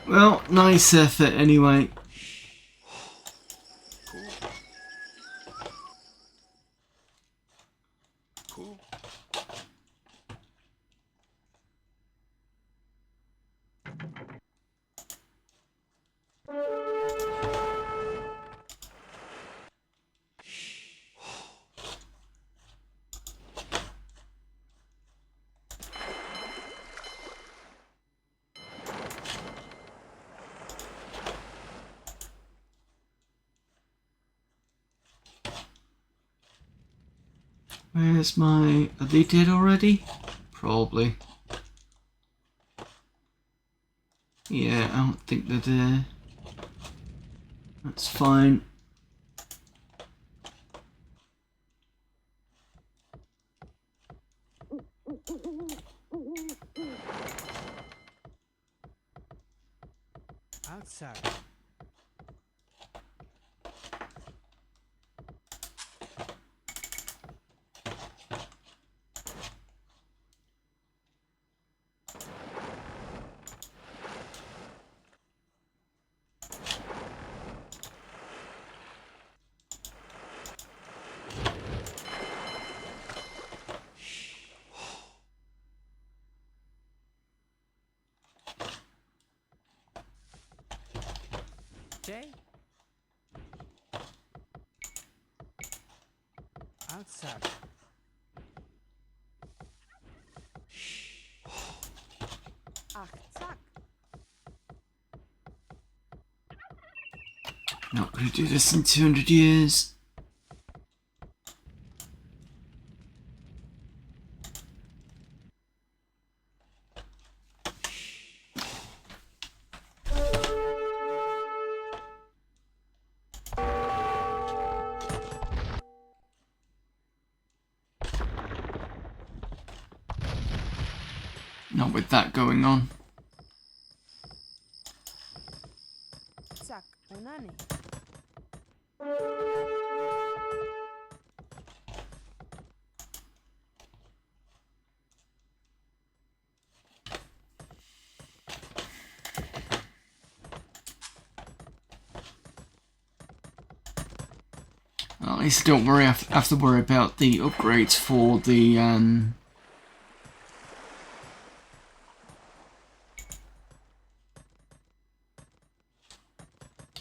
Well, nice effort anyway. Cool. Where's my... Are they dead already? Probably. Yeah, I don't think they're there. That's fine. Outside. Jay? Outside. Ach, zack. Not gonna do this in 200 years. Not with that going on. Zack, unani. Well, at least I don't worry. I have to worry about the upgrades for the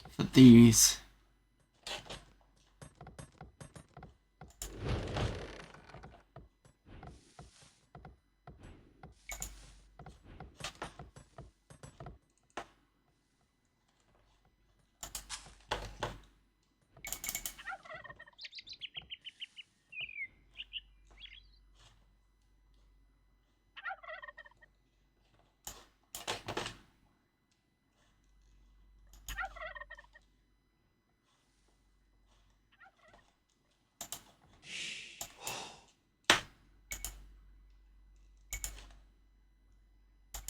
for these.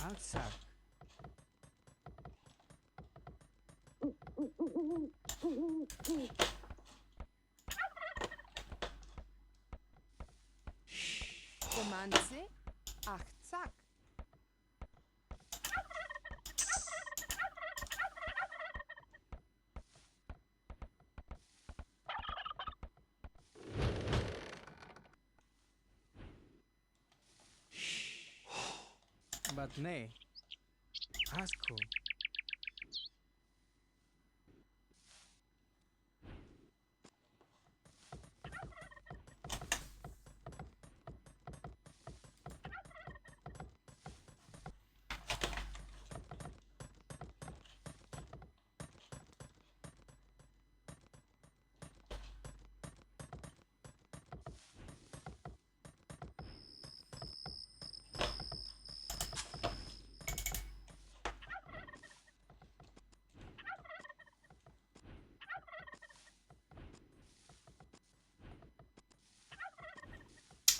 Outside. Romanze. Ach, zack. But nay. Asco.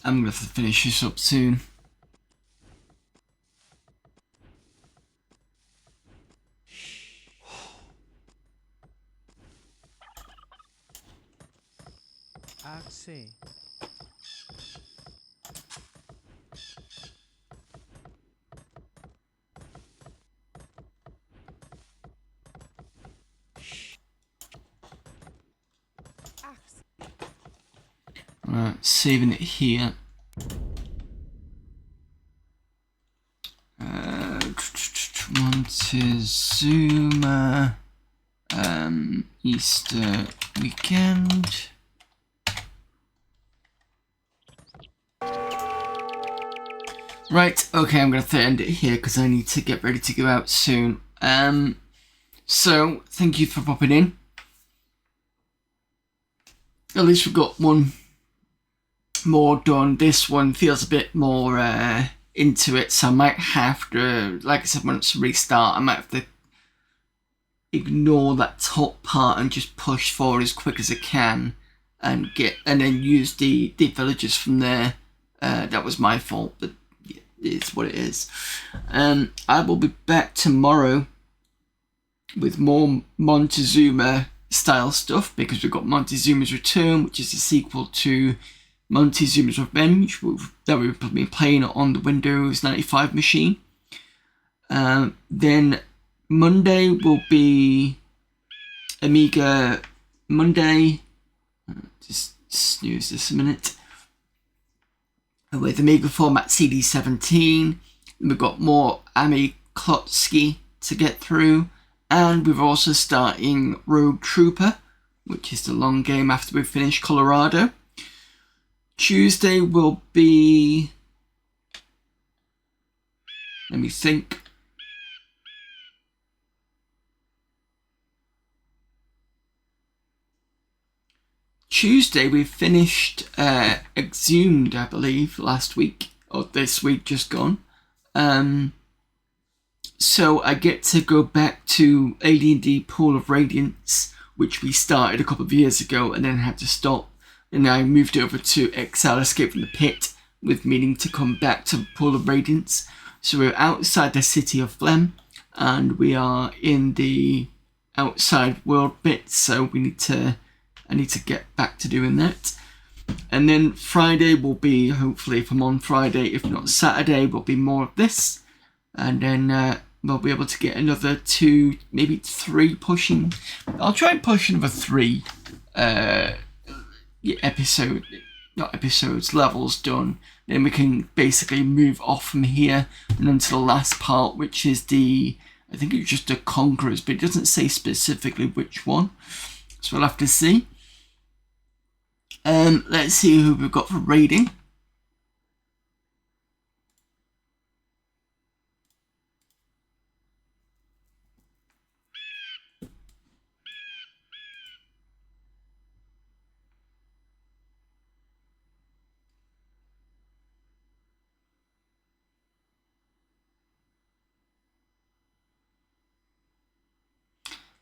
I'm gonna have to finish this up soon. Axe. Ach, Right, saving it here. Montezuma, Easter weekend. Right, okay, I'm gonna have to end it here because I need to get ready to go out soon. So thank you for popping in. At least we've got one more done. This one feels a bit more into it, so I might have to, like I said, once I restart, I might have to ignore that top part and just push forward as quick as I can and then use the villagers from there. That was my fault, but yeah, it's what it is. I will be back tomorrow with more Montezuma style stuff, because we've got Montezuma's Return, which is a sequel to Montezuma's Revenge that we've been playing on the Windows 95 machine. Then Monday will be Amiga Monday. Just snooze this a minute. With Amiga format CD17. We've got more Ami Klotsky to get through. And we're also starting Rogue Trooper, which is the long game after we finish Colorado. Tuesday will be... let me think. Tuesday we finished Exhumed, I believe, last week, or this week just gone. So I get to go back to AD&D Pool of Radiance, which we started a couple of years ago and then had to stop. And I moved over to Exile Escape from the Pit, with meaning to come back to Pool of Radiance. So we're outside the city of Flem, and we are in the outside world bit, so I need to get back to doing that. And then Friday will be, hopefully if I'm on Friday, if not Saturday, will be more of this. And then we'll be able to get another 2, maybe 3 pushing. I'll try and push another 3 levels done. Then we can basically move off from here and onto the last part, which is I think it's just the Conquerors, but it doesn't say specifically which one. So we'll have to see. Let's see who we've got for raiding.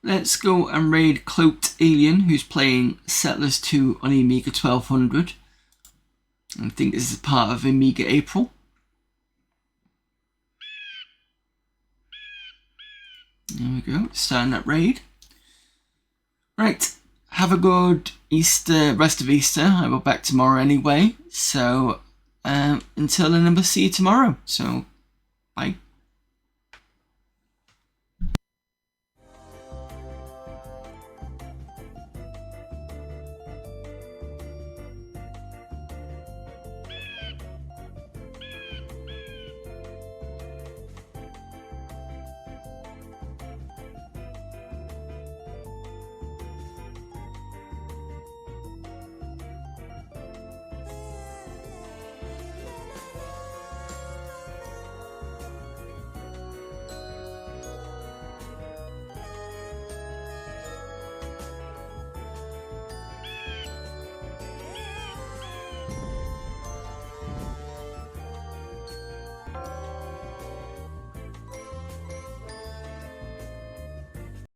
Let's go and raid Cloaked Alien, who's playing Settlers 2 on Amiga 1200. I think this is part of Amiga April. There we go, starting that raid. Right, have a good rest of Easter. I will back tomorrow anyway. So until then, I'll see you tomorrow. So bye.